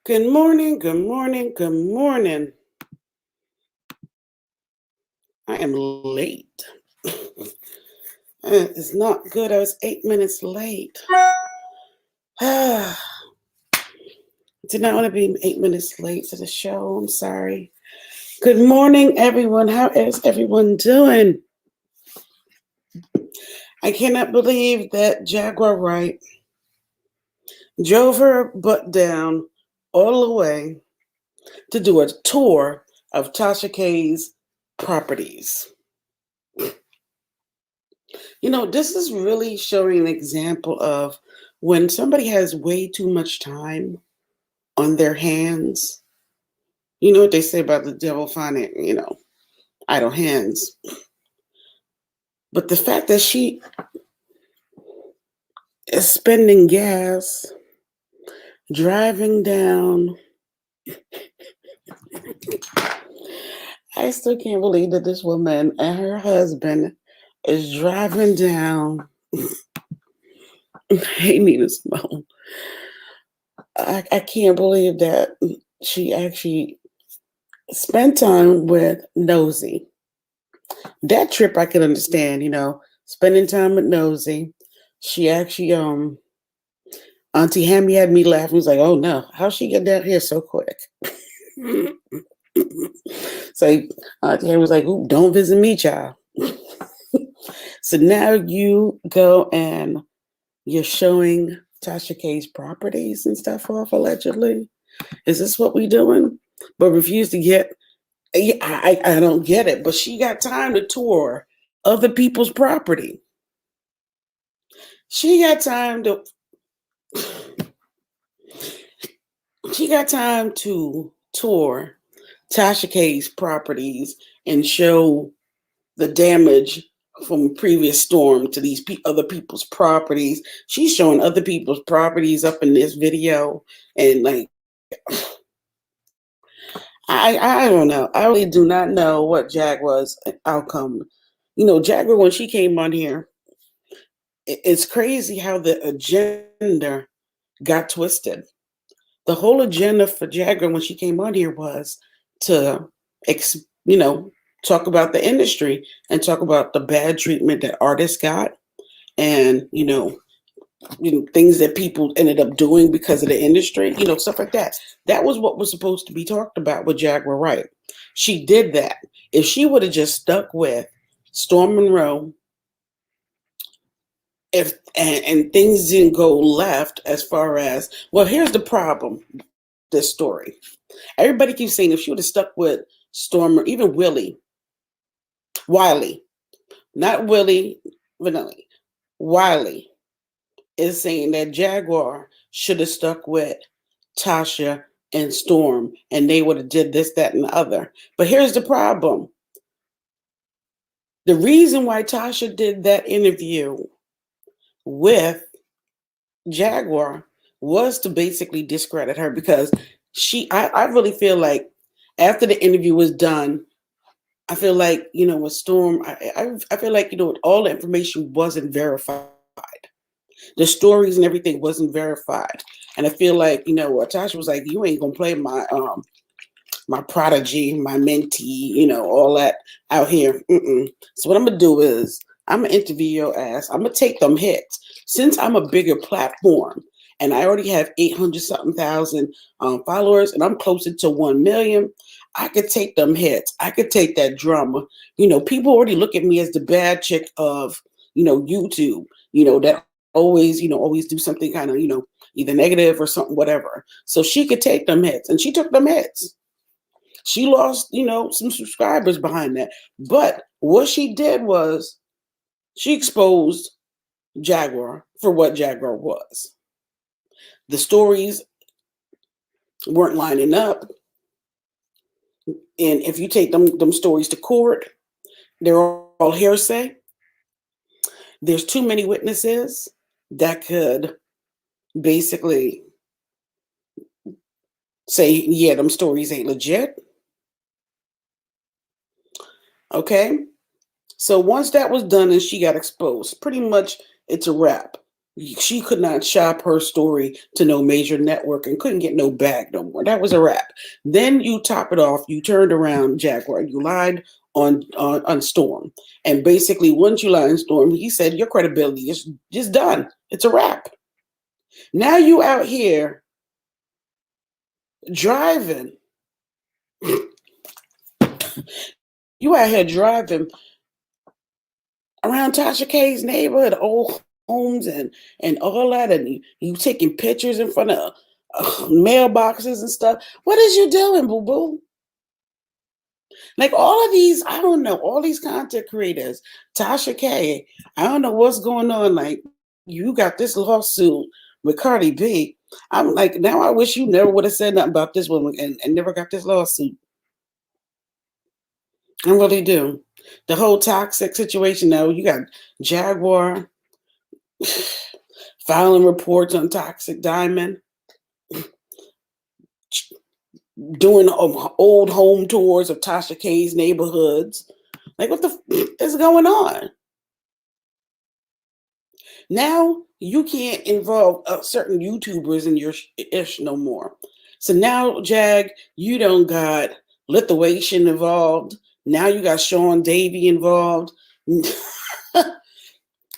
Good morning, good morning, good morning. I am late. It's not good. I was 8 minutes late. Did not want to be 8 minutes late to the show. I'm sorry. Good morning, everyone. How is everyone doing? I cannot believe that Jaguar Wright drove her butt down all the way to do a tour of Tasha K's properties. This is really showing an example of when somebody has way too much time on their hands. You know what they say about the devil finding, idle hands. But the fact that she is spending gas, driving down, I still can't believe that this woman and her husband is driving down. Hey, Nina Simone. I can't believe that she actually spent time with Nosey. That trip I can understand, spending time with Nosey. She actually, Auntie Hammy had me laughing. Was like, oh no, how she get down here so quick? So Auntie Hammy was like, ooh, don't visit me, child. So now you go and you're showing Tasha K's properties and stuff off, allegedly. Is this what we doing? But refuse to get. I don't get it. But she got time to tour other people's property. She got time to tour Tasha K's properties and show the damage from previous storm to these other people's properties. She's showing other people's properties up in this video, and like, I don't know. I really do not know what Jaguar's outcome. Jaguar, when she came on here, it's crazy how the agenda got twisted. The whole agenda for Jaguar when she came on here was to, talk about the industry and talk about the bad treatment that artists got, and things that people ended up doing because of the industry, stuff like that. That was what was supposed to be talked about with Jaguar Wright. She did that. If she would have just stuck with Storm Monroe, if and things didn't go left as far as, well, here's the problem. This story. Everybody keeps saying if she would have stuck with Storm or even Wiley, not Willie Vanilli, Wiley is saying that Jaguar should have stuck with Tasha and Storm and they would have did this, that, and the other. But here's the problem. The reason why Tasha did that interview with Jaguar was to basically discredit her, because I really feel like after the interview was done, I feel like, with Storm, I feel like, all the information wasn't verified. The stories and everything wasn't verified. And I feel like, Tasha was like, you ain't gonna play my prodigy, my mentee, all that out here. So what I'm gonna do is I'm gonna interview your ass. I'm gonna take them hits. Since I'm a bigger platform and I already have 800 something thousand followers and I'm closer to 1 million, I could take them hits. I could take that drama. People already look at me as the bad chick of, YouTube, that always do something kind of, either negative or something, whatever. So she could take them hits, and she took them hits. She lost, some subscribers behind that. But what she did was she exposed Jaguar for what Jaguar was. The stories weren't lining up. And if you take them stories to court, they're all hearsay. There's too many witnesses that could basically say, yeah, them stories ain't legit. Okay. So once that was done and she got exposed, pretty much it's a wrap. She could not shop her story to no major network and couldn't get no bag no more. That was a wrap. Then you top it off. You turned around, Jaguar. You lied on Storm, and basically, once you lied on Storm, he said your credibility is just done. It's a wrap. Now you out here driving. You out here driving around Tasha K's neighborhood, old homes and all that, and you taking pictures in front of mailboxes and stuff. What is you doing, boo boo? Like all of these, I don't know, all these content creators, Tasha K, I don't know what's going on. Like you got this lawsuit with Cardi B. I'm like, now I wish you never would have said nothing about this woman and never got this lawsuit. I really do. The whole toxic situation now, you got Jaguar filing reports on Toxsique Diamond, doing old home tours of Tasha K's neighborhoods. Like, what the is going on? Now you can't involve certain YouTubers in your ish no more. So now, Jag, you don't got Lithuanian involved. Now you got Sean Davey involved.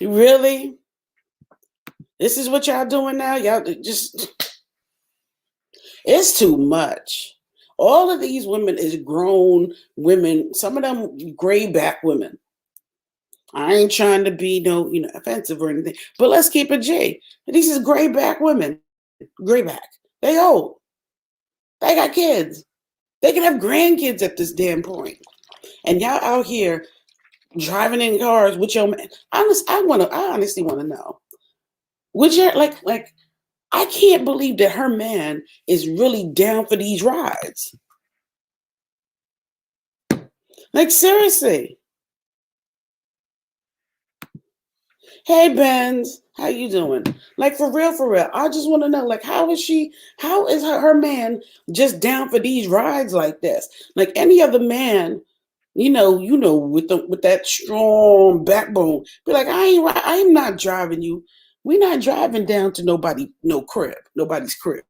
Really? This is what y'all doing now? Y'all just, it's too much. All of these women is grown women, some of them gray back women. I ain't trying to be no, offensive or anything, but let's keep it J. These is gray back women. Gray back. They old. They got kids. They can have grandkids at this damn point. And y'all out here driving in cars with your man. I honestly want to know. Would you like I can't believe that her man is really down for these rides. Like seriously. Hey Benz, how you doing? Like for real, for real. I just want to know, like, how is her man just down for these rides like this? Like any other man, with that strong backbone, be like, I am not driving you. We're not driving down to nobody's crib.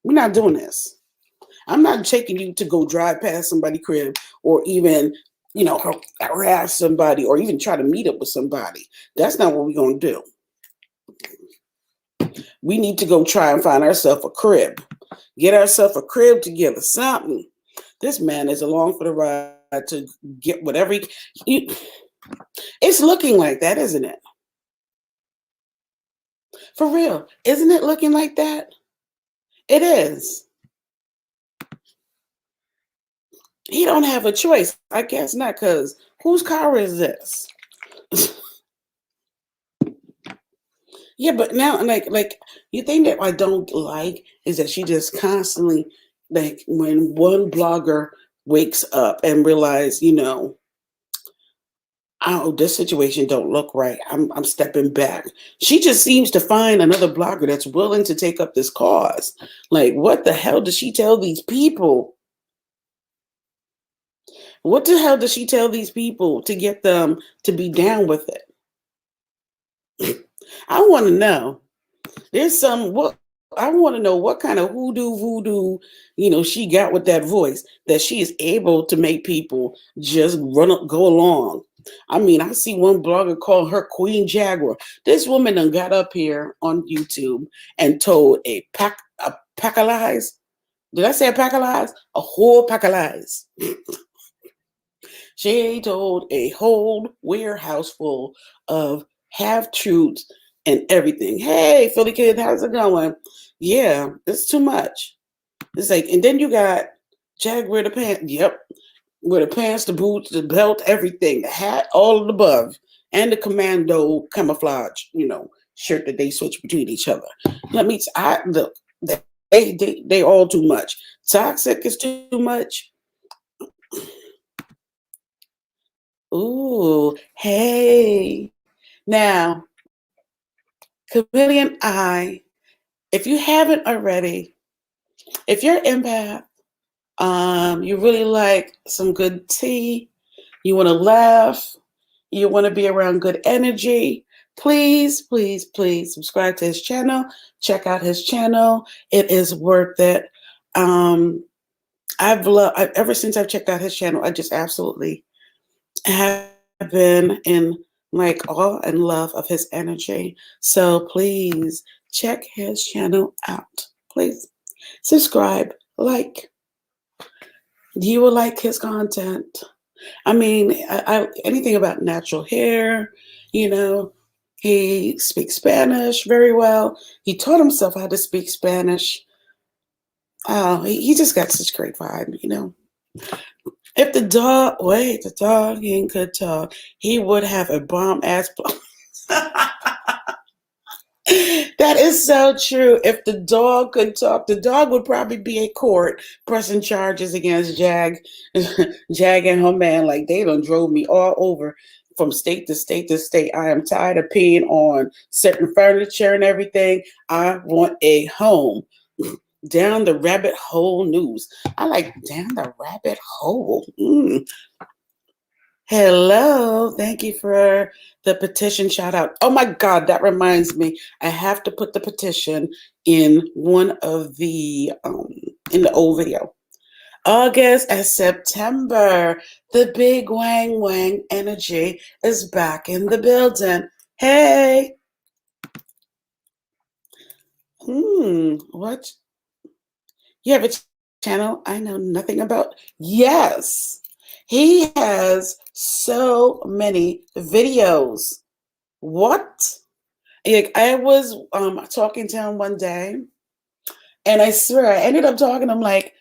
We're not doing this. I'm not taking you to go drive past somebody's crib or even, harass somebody or even try to meet up with somebody. That's not what we're going to do. We need to go try and find ourselves a crib. Get ourselves a crib together, something. This man is along for the ride to get whatever it's looking like that, isn't it? For real. Isn't it looking like that? It is. He don't have a choice. I guess not, because whose car is this? Yeah, but now, like you think that I don't like is that she just constantly, like, when one blogger wakes up and realize, oh, this situation don't look right. I'm stepping back. She just seems to find another blogger that's willing to take up this cause. Like, what the hell does she tell these people? What the hell does she tell these people to get them to be down with it? I want to know. I want to know what kind of voodoo, she got with that voice that she is able to make people just go along. I mean, I see one blogger call her Queen Jaguar. This woman done got up here on YouTube and told a pack of lies. Did I say a pack of lies? A whole pack of lies. She told a whole warehouse full of half-truths and everything. Hey, Philly kid, how's it going? Yeah, it's too much. It's like, and then you got Jaguar the pants. Yep. With the pants, the boots, the belt, everything, the hat, all of the above, and the commando camouflage, shirt that they switch between each other. Look, they all too much. Toxic is too much. Ooh, hey. Now, Chameleon Eye, if you haven't already, if you're empath, you really like some good tea, you want to laugh, you want to be around good energy, Please, please, please subscribe to his channel. Check out his channel. It is worth it. Ever since I've checked out his channel, I just absolutely have been in like awe and love of his energy. So please check his channel out. Please subscribe, like. You will like his content. I mean, anything about natural hair, you know, he speaks Spanish very well. He taught himself how to speak Spanish. Oh, he just got such great vibe, you know. If the dog ain't could talk, he would have a bomb ass. That is so true. If the dog could talk, the dog would probably be in court pressing charges against Jag and her man. Like they done drove me all over from state to state to state. I am tired of peeing on certain furniture and everything. I want a home. Down the rabbit hole news. I like down the rabbit hole. Hello, thank you for the petition shout out. Oh my God, that reminds me. I have to put the petition in one of the in the old video. August and September, the big wang wang energy is back in the building. Hey. What? You have a channel I know nothing about? Yes. He has so many videos. What? Like, I was talking to him one day, and I swear I ended up talking to him like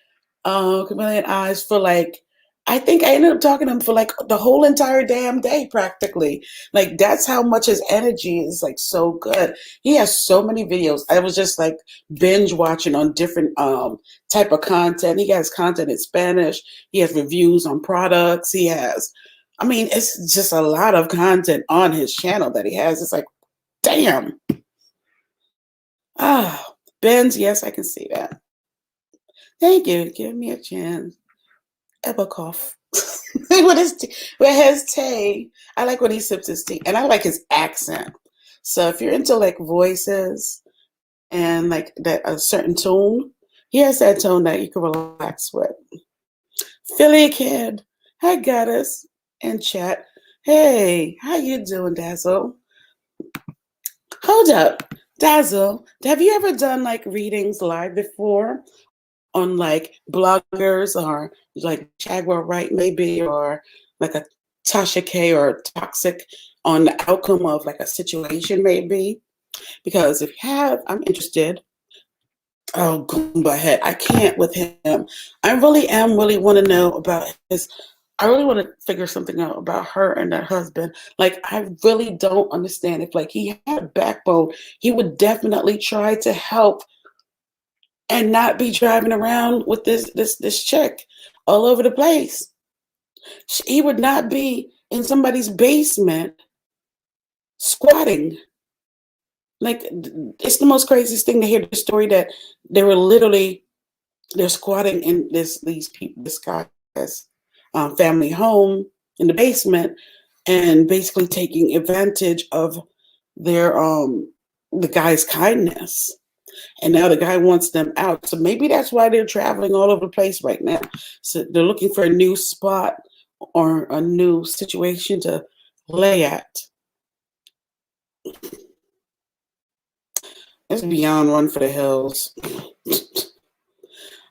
Chameleon Eyes for like, I think I ended up talking to him for like the whole entire damn day practically. Like that's how much his energy is like so good. He has so many videos. I was just like binge watching on different type of content. He has content in Spanish. He has reviews on products. He has, I mean, it's just a lot of content on his channel that he has. It's like, damn. Ah, Benz, yes, I can see that. Thank you. Give me a chance. Ebakoff. with his tea. I like when he sips his tea. And I like his accent. So if you're into like voices and like that a certain tone, he has that tone that you can relax with. Philly Kid. Hi Goddess and chat. Hey, how you doing, Dazzle? Hold up. Dazzle, have you ever done like readings live before? On like bloggers or like Jaguar Wright maybe, or like a Tasha K or Toxsique on the outcome of like a situation maybe. Because if you have, I'm interested. Oh, Goomba head. I can't with him. I really want to know about his, I really want to figure something out about her and her husband. Like, I really don't understand. If like he had a backbone, he would definitely try to help and not be driving around with this chick all over the place. He would not be in somebody's basement squatting. Like, it's the most craziest thing to hear the story that they're squatting in this guy's family home in the basement and basically taking advantage of their the guy's kindness. And now the guy wants them out. So maybe that's why they're traveling all over the place right now. So they're looking for a new spot or a new situation to lay at. It's beyond Run for the Hills.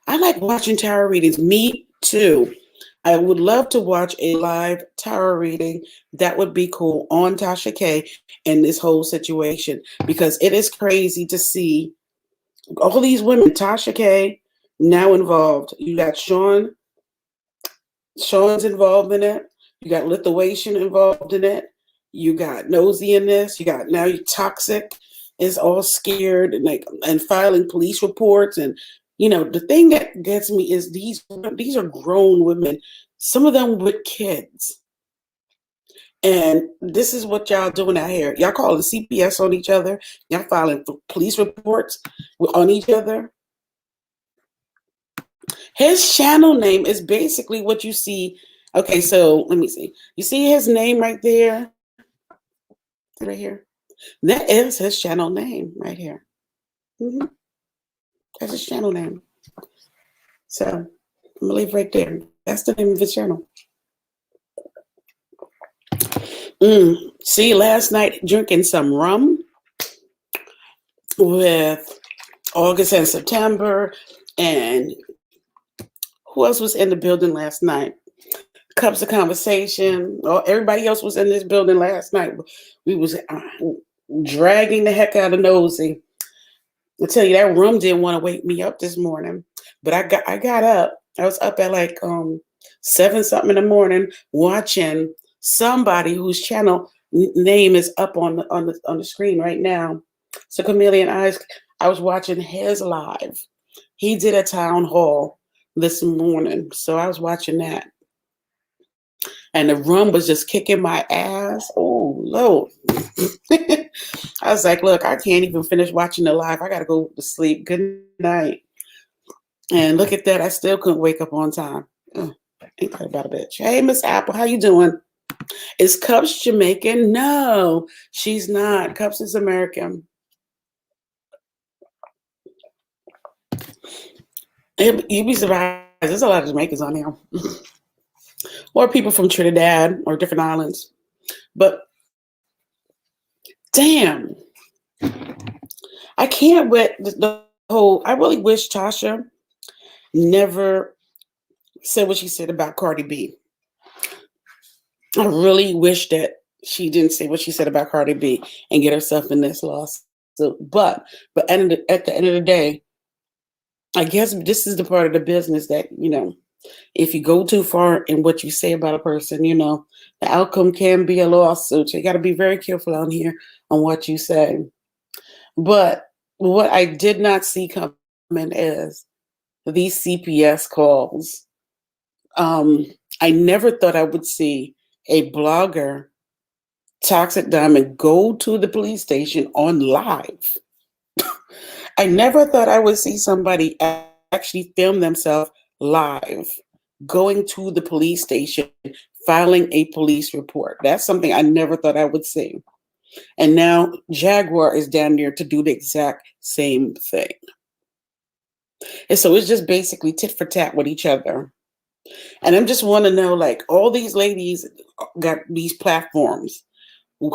I like watching tarot readings. Me too. I would love to watch a live tarot reading. That would be cool on Tasha K and this whole situation, because it is crazy to see all these women. Tasha K now involved. You got Sean's involved in it. You got Lithuanian involved in it. You got Nosey in this. You got now you Toxsique is all scared and filing police reports. And you know, the thing that gets me is these are grown women, some of them with kids. And this is what y'all doing out here. Y'all calling CPS on each other. Y'all filing police reports on each other. His channel name is basically what you see. Okay, so let me see. You see his name right there? Right here. That is his channel name right here. That's his channel name. So I'm gonna leave right there. That's the name of his channel. See, last night drinking some rum with August and September, and who else was in the building last night? Cups of Conversation. Oh, everybody else was in this building last night. We was dragging the heck out of Nosey. I tell you, that rum didn't want to wake me up this morning, but I got up. I was up at like 7 something in the morning watching somebody whose channel name is up on the screen right now. So Chameleon Eyes, I was watching his live. He did a town hall this morning, so I was watching that. And the rum was just kicking my ass. Oh, Lord. I was like, look, I can't even finish watching the live. I got to go to sleep. Good night. And look at that. I still couldn't wake up on time. Ain't that about a bitch. Hey, Miss Apple, how you doing? Is Cups Jamaican? No, she's not. Cups is American. You'd be surprised. There's a lot of Jamaicans on here. Or people from Trinidad or different islands. But damn, I can't wait the whole. I really wish Tasha never said what she said about Cardi B. I really wish that she didn't say what she said about Cardi B and get herself in this lawsuit. But at the end of the day, I guess this is the part of the business that, if you go too far in what you say about a person, the outcome can be a lawsuit. So you got to be very careful out here on what you say. But what I did not see coming is these CPS calls. I never thought I would see a blogger, Toxsique Diamond, go to the police station on live. I never thought I would see somebody actually film themselves live, going to the police station, filing a police report. That's something I never thought I would see. And now Jaguar is down there to do the exact same thing. And so it's just basically tit for tat with each other. And I just want to know, like, all these ladies got these platforms.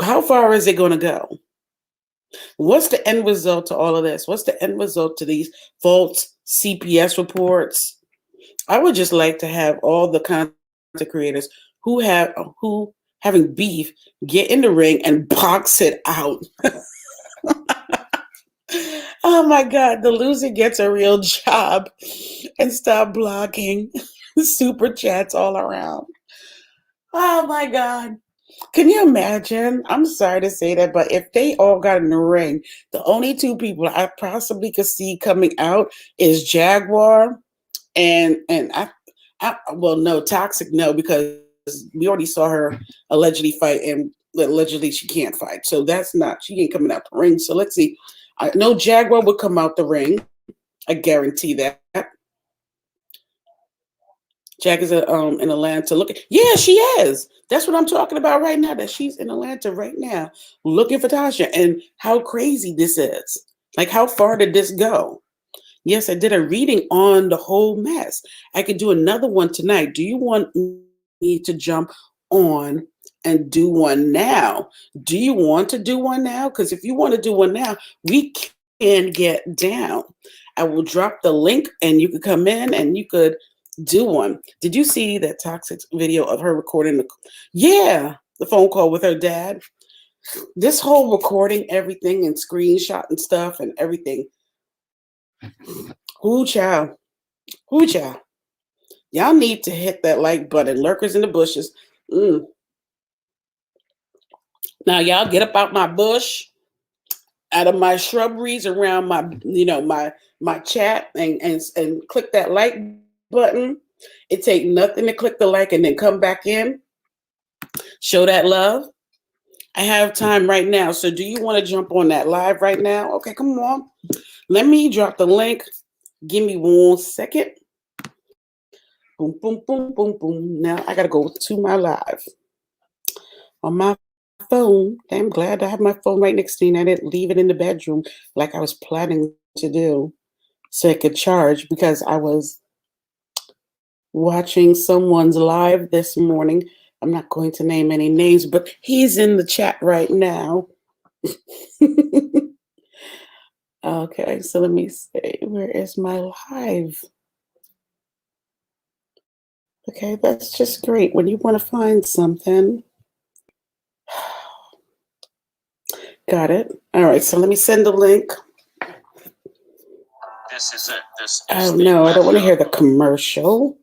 How far is it going to go? What's the end result to all of this? What's the end result to these false CPS reports? I would just like to have all the content creators who having beef get in the ring and box it out. Oh my God, the loser gets a real job and stop blocking super chats all around. Oh my God. Can you imagine? I'm sorry to say that, but if they all got in the ring, the only two people I possibly could see coming out is Jaguar and well, no, Toxic, no, because we already saw her allegedly fight, and allegedly she can't fight. So she ain't coming out the ring. So let's see. I know Jaguar would come out the ring. I guarantee that. Jack is in Atlanta looking. Yeah, she is. That's what I'm talking about right now. That she's in Atlanta right now looking for Tasha. And how crazy this is. Like, how far did this go? Yes, I did a reading on the whole mess. I could do another one tonight. Do you want me to jump on and do one now? Do you want to do one now? Because if you want to do one now, we can get down. I will drop the link and you could come in and you could do one. Did you see that toxic video of her recording the phone call with her dad? This whole recording everything and screenshot and stuff and everything. Who child? Y'all need to hit that like button. Lurkers in the bushes. Now y'all get up out my bush, out of my shrubberies around my, my chat and click that like button. It take nothing to click the like and then come back in. Show that love. I have time right now. So do you want to jump on that live right now? Okay, come on. Let me drop the link. Give me 1 second. Boom, boom, boom, boom, boom. Now I got to go to my live on my phone. I'm glad I have my phone right next to me and I didn't leave it in the bedroom like I was planning to do so it could charge because I was watching someone's live this morning. I'm not going to name any names, but he's in the chat right now. Okay, so let me see. Where is my live? Okay, that's just great. When you want to find something. Got it. All right, so let me send the link. This is it. Oh, no, I don't want to hear the commercial.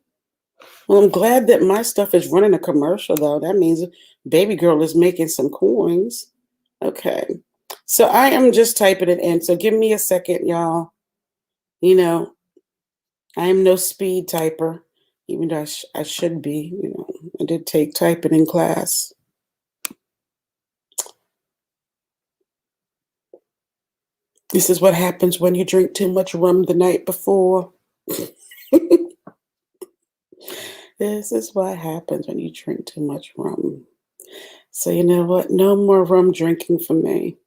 Well, I'm glad that my stuff is running a commercial, though. That means baby girl is making some coins. Okay. So I am just typing it in. So give me a second, y'all. You know, I am no speed typer, even though I should be. You know, I did take typing in class. This is what happens when you drink too much rum the night before. This is what happens when you drink too much rum. So you know what? No more rum drinking for me.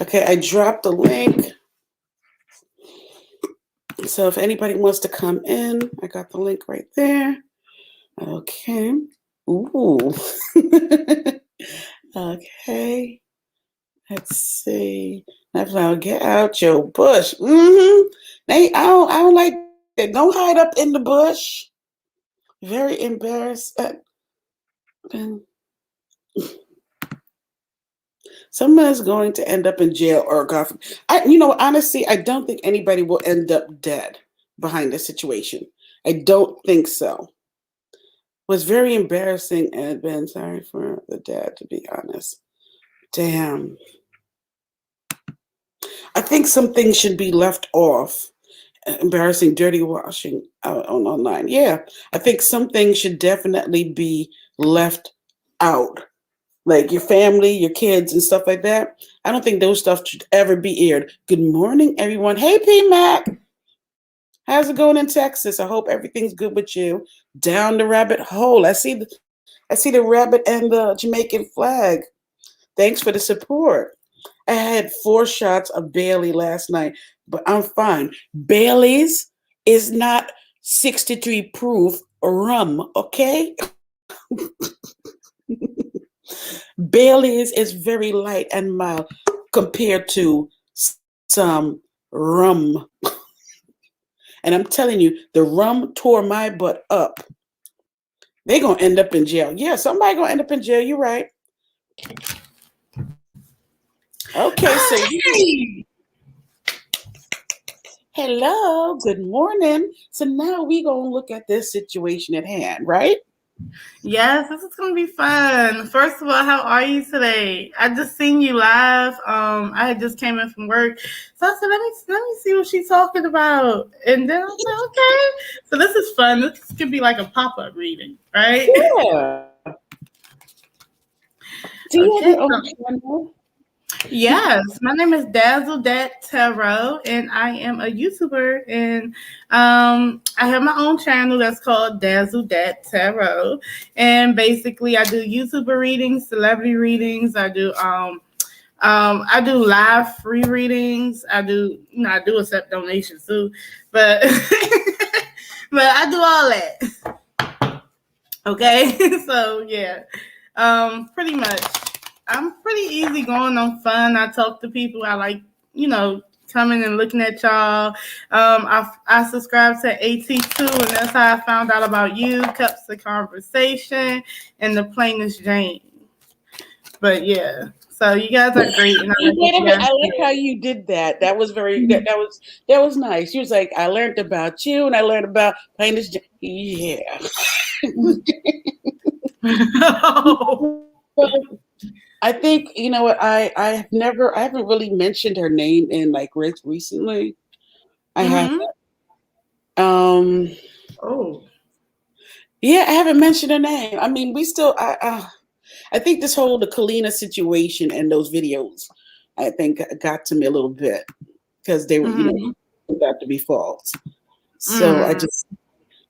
Okay, I dropped the link. So if anybody wants to come in, I got the link right there. Okay. Ooh. Okay. Let's see. Now get out your bush. I don't like that. Don't hide up in the bush. Very embarrassed. Someone's going to end up in jail or honestly, I don't think anybody will end up dead behind this situation. I don't think so. It was very embarrassing and been sorry for the dad, to be honest. Damn. I think some things should be left off. Embarrassing, dirty washing online. Yeah, I think some things should definitely be left out. Like your family, your kids, and stuff like that. I don't think those stuff should ever be aired. Good morning, everyone. Hey, P-Mac. How's it going in Texas? I hope everything's good with you. Down the rabbit hole. I see the rabbit and the Jamaican flag. Thanks for the support. I had 4 shots of Bailey last night, but I'm fine. Bailey's is not 63 proof rum, okay? Bailey's is very light and mild compared to some rum. And I'm telling you, the rum tore my butt up. They're going to end up in jail. Yeah, somebody going to end up in jail. You're right. Okay, so hello, good morning. So now we going to look at this situation at hand, right? Yes, this is gonna be fun. First of all, how are you today? I just seen you live. I had just came in from work, so I said, let me see what she's talking about. And then I was like, okay. So this is fun. This could be like a pop-up reading, right? Yeah. Do you have your own channel? Yes, my name is Dazzle Dat Tarot, and I am a YouTuber, and I have my own channel that's called Dazzle Dat Tarot, and basically I do YouTuber readings, celebrity readings. I do live free readings. I do accept donations too, but but I do all that. Okay, so yeah, pretty much. I'm pretty easy going on fun. I talk to people. I like, coming and looking at y'all. I subscribe to AT2, and that's how I found out about you, Cups of Conversation, and the Plainest Jane. But yeah, so you guys are great. And I like how you did that. That was very that was nice. You was like, I learned about you, and I learned about Plainest Jane. Yeah. I think you know what I haven't really mentioned her name in like recently. I haven't. Oh. Yeah, I haven't mentioned her name. I mean, we still. I think the Kalina situation and those videos, I think got to me a little bit because they were got to be false. So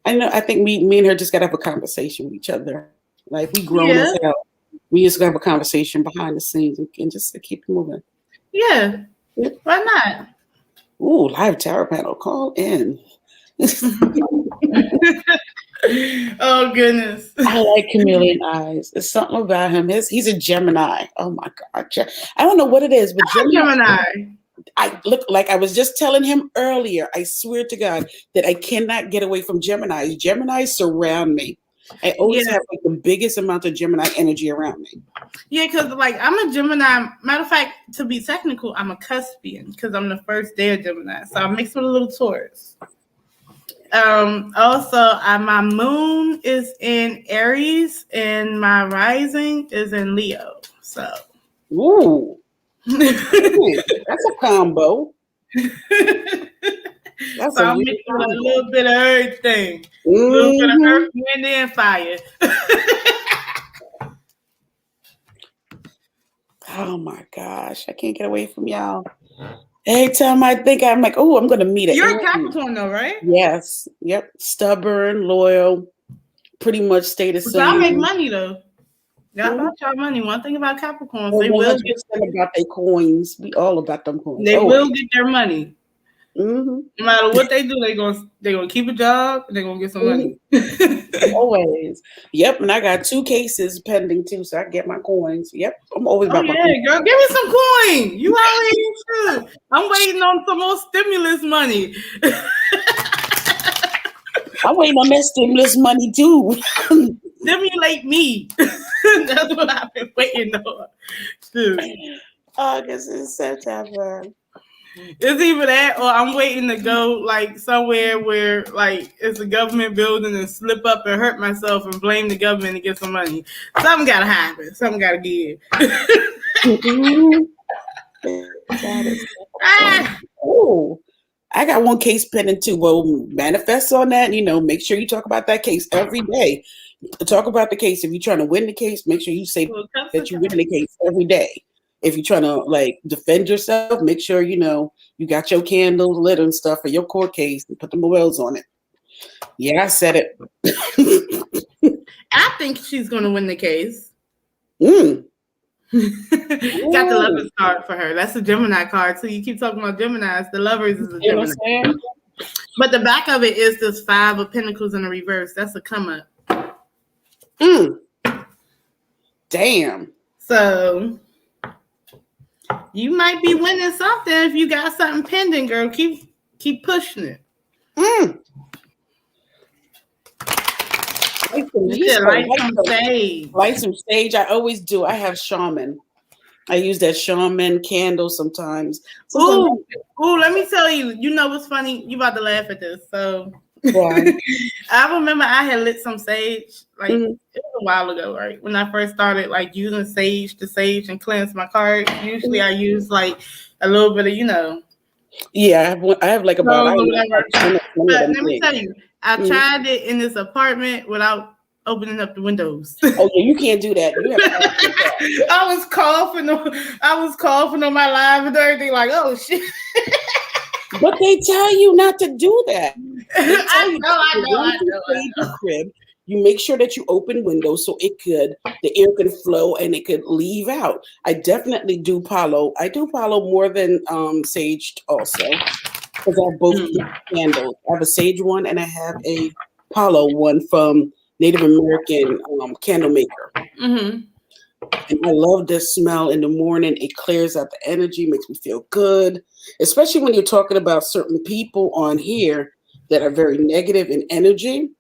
I think me and her just got to have a conversation with each other. Like we grown as hell. We just have a conversation behind the scenes and just keep it moving. Yeah. Yep. Why not? Ooh, live tarot panel. Call in. Oh goodness. I like chameleon eyes. There's something about him. He's a Gemini. Oh my God. I don't know what it is, but Gemini. I look like I was just telling him earlier. I swear to God that I cannot get away from Gemini. Gemini surround me. I always have like the biggest amount of Gemini energy around me. Yeah, because like I'm a Gemini. Matter of fact, to be technical, I'm a Cuspian because I'm the first day of Gemini. So I mix with a little Taurus. Also, my moon is in Aries and my rising is in Leo. So, ooh, that's a combo. That's so I'm mixing with a little bit of everything. A little bit of earth, wind, and fire. Oh my gosh, I can't get away from y'all. Every time I think I'm like, oh, I'm going to meet it. You're a Capricorn though, right? Yes. Yep. Stubborn, loyal, pretty much stay the same. Y'all make money though. Y'all about y'all money. One thing about Capricorns, they will get about their coins. We all about them coins. They will get their money. Mm-hmm. No matter what they do, they're gonna keep a job and they're gonna get some money. Always. Yep. And I got 2 cases pending too, so I can get my coins. Yep. I'm always about my coins. Girl, give me some coin. You already should. I'm waiting on some more stimulus money. I'm waiting on that stimulus money too. Stimulate me. That's what I've been waiting on. Dude. August is September. It's either that or I'm waiting to go like somewhere where like it's a government building and slip up and hurt myself and blame the government and get some money. Something gotta happen. Something gotta give. Oh, I got 1 case pending too. Well, manifest on that. Make sure you talk about that case every day. Talk about the case. If you're trying to win the case, make sure you say that you win the case every day. If you're trying to like defend yourself, make sure you got your candles lit and stuff for your court case and put the oils on it. Yeah, I said it. I think she's gonna win the case. Got the Lovers card for her. That's a Gemini card. So you keep talking about Geminis. The Lovers is a Gemini. But the back of it is this 5 of Pentacles in the reverse. That's a come up. Damn. So you might be winning something if you got something pending, girl. Keep pushing it. Light some sage. I always do. I have shaman. I use that shaman candle sometimes. Ooh, let me tell you. You know what's funny? You about to laugh at this. So I remember I had lit some sage like it was a while ago, right? When I first started like using sage to sage and cleanse my cards. Usually I use like a little bit of Yeah, I have like about. But let me tell you, I tried it in this apartment without opening up the windows. Oh yeah, you can't do that. I was coughing on my live and everything like, oh shit. But they tell you not to do that. I know. Crib, you make sure that you open windows so the air can flow and it could leave out. I definitely do Palo. I do Palo more than sage also because I have both candles. I have a sage one and I have a Palo one from Native American candle maker. And I love this smell in the morning. It clears out the energy, makes me feel good, especially when you're talking about certain people on here that are very negative in energy.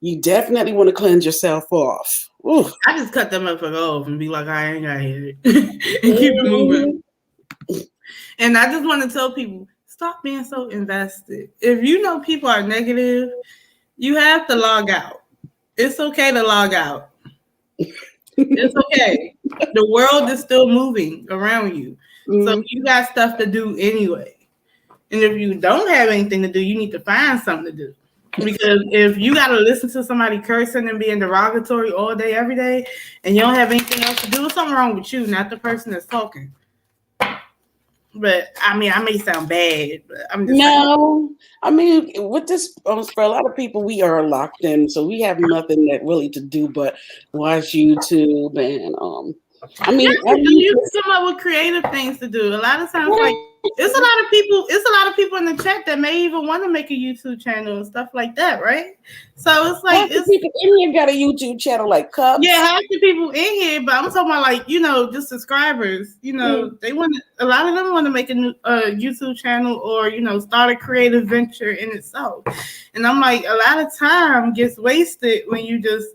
You definitely want to cleanse yourself off. Ooh. I just cut them up off and be like, I ain't got it. And keep it moving. And I just want to tell people, stop being so invested. If you know people are negative, you have to log out. It's okay to log out. It's okay. The world is still moving around you. So you got stuff to do anyway. And if you don't have anything to do, you need to find something to do. Because if you got to listen to somebody cursing and being derogatory all day, every day, and you don't have anything else to do, there's something wrong with you, not the person that's talking. But I mean, I may sound bad, but I'm just saying. No, I mean, with this, for a lot of people, we are locked in, so we have nothing that really to do but watch YouTube and I Yeah, mean, I you use can come up with creative things to do. A lot of times, like this. it's a lot of people. It's a lot of people in the chat that may even want to make a YouTube channel and stuff like that, right? So it's like Half the people in here got a YouTube channel like yeah, Cubs. half the people in here, but I'm talking about like just subscribers. They want a lot of them want to make a new YouTube channel or start a creative venture in itself. And I'm like, a lot of time gets wasted when you just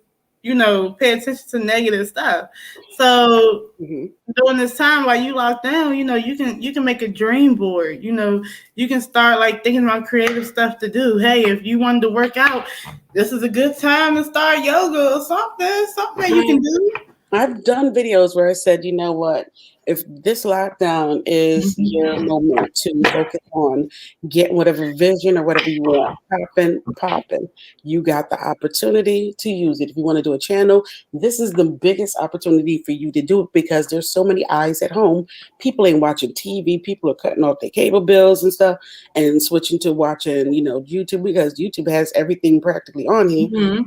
pay attention to negative stuff. So during this time while you lock down, you can make a dream board. You can start like thinking about creative stuff to do. Hey, if you wanted to work out, this is a good time to start yoga or something you can do. I've done videos where I said, you know what, if this lockdown is your moment to focus on getting whatever vision or whatever you want popping, you got the opportunity to use it. If you want to do a channel, this is the biggest opportunity for you to do it because there's so many eyes at home. People ain't watching TV. People are cutting off their cable bills and stuff and switching to watching, YouTube because YouTube has everything practically on here.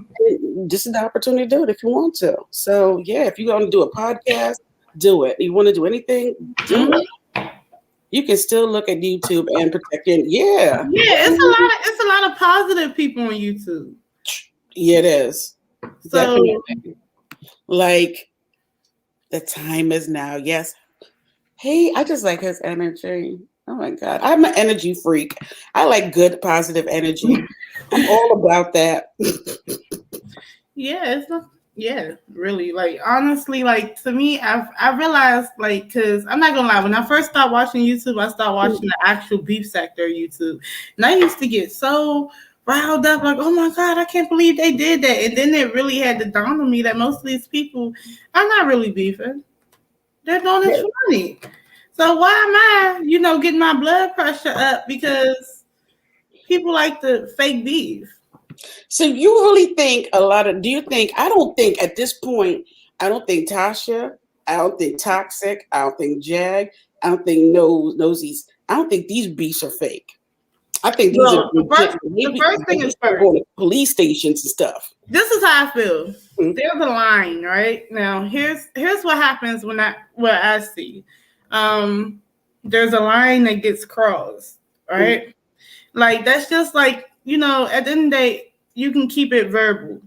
This is the opportunity to do it if you want to. So yeah, if you're going to do a podcast, do it. You want to do anything, do it. You can still look at YouTube and protect it. Yeah. Yeah, it's a lot of positive people on YouTube. Yeah, it is. So definitely. Like the time is now. Yes. Hey, I just like his energy. Oh my God. I'm an energy freak. I like good, positive energy. I'm all about that. yeah, really. Like honestly, like to me, I realized like because I'm not gonna lie, when I first started watching YouTube, I started watching the actual beef sector of YouTube, and I used to get so riled up, like, oh my God, I can't believe they did that, and then it really had to dawn on me that most of these people are not really beefing; they're doing this for money. So why am I, getting my blood pressure up because people like to fake beef? So you really think do you think, I don't think at this point, I don't think Tasha, I don't think Toxic, I don't think Jag, I don't think Nosies, I don't think these beefs are fake. I think these are legit. The first thing is first. Going to police stations and stuff. This is how I feel. There's a line, right? Now here's what happens what I see. There's a line that gets crossed, right? Like that's just like, at the end of the day, you can keep it verbal.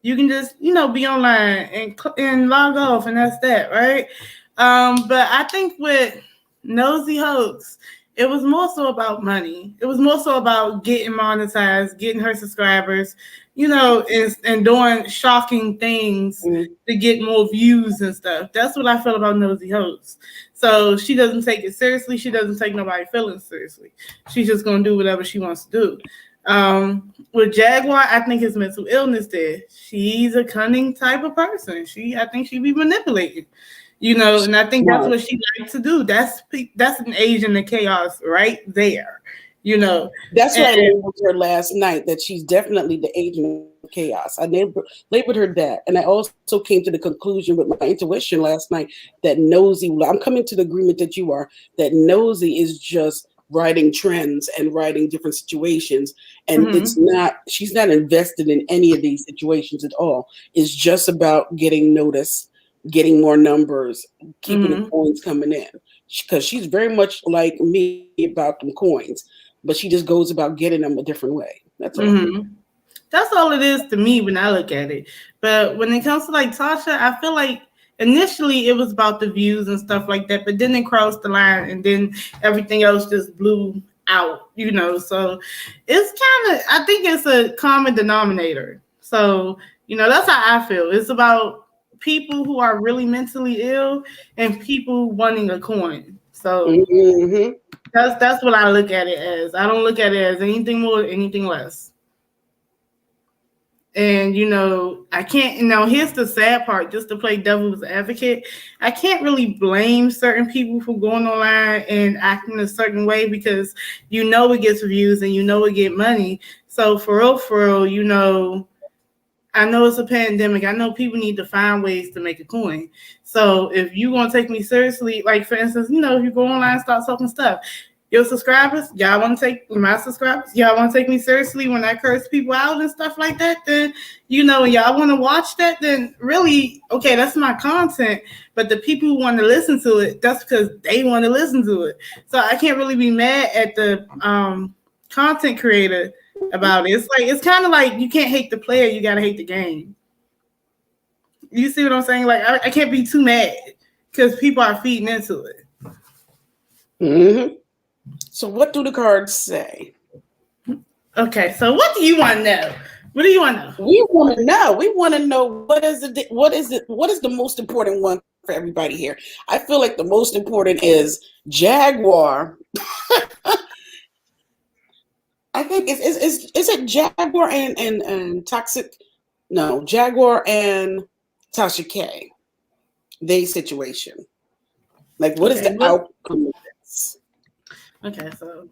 You can just, be online and log off, and that's that, right? But I think with Nosey Heaux, it was more so about money. It was more so about getting monetized, getting her subscribers, and doing shocking things to get more views and stuff. That's what I feel about Nosey Heaux. So she doesn't take it seriously. She doesn't take nobody feelings seriously. She's just going to do whatever she wants to do. With Jaguar, I think his mental illness there. She's a cunning type of person. I think she be manipulated, and I think that's what she likes to do. That's an agent of chaos right there, That's why I labeled her last night, that she's definitely the agent of chaos. I labeled her that. And I also came to the conclusion with my intuition last night that Nosey, I'm coming to the agreement that you are, that Nosey is just writing trends and writing different situations, and she's not invested in any of these situations at all. It's just about getting noticed, getting more numbers, keeping the coins coming in, because she's very much like me about them coins, but she just goes about getting them a different way. That's all. That's all it is to me when I look at it. But when it comes to like Tasha, I feel like initially it was about the views and stuff like that, but then it crossed the line and then everything else just blew out, so it's I think it's a common denominator. So, that's how I feel. It's about people who are really mentally ill and people wanting a coin. So that's what I look at it as. I don't look at it as anything more, anything less. And, I can't, here's the sad part, just to play devil's advocate. I can't really blame certain people for going online and acting a certain way because, it gets views and it get money. So for real, I know it's a pandemic. I know people need to find ways to make a coin. So if you want to take me seriously, like for instance, you know, if you go online, start talking stuff, your subscribers, y'all want to take my subscribers, y'all want to take me seriously when I curse people out and stuff like that, then, you know, y'all want to watch that, then really, okay, that's my content. But the people who want to listen to it, that's because they want to listen to it. So I can't really be mad at the content creator about it. It's like, it's kind of like you can't hate the player, you got to hate the game. You see what I'm saying? Like, I can't be too mad because people are feeding into it. Mm-hmm. So what do the cards say? Okay, so what do you want to know? What do you want to know? We want to know. We want to know what is the most important one for everybody here. I feel like the most important is Jaguar. I think is it Jaguar and Toxic? No, Jaguar and Tasha K. They situation. Like, what is the outcome of this? Okay, so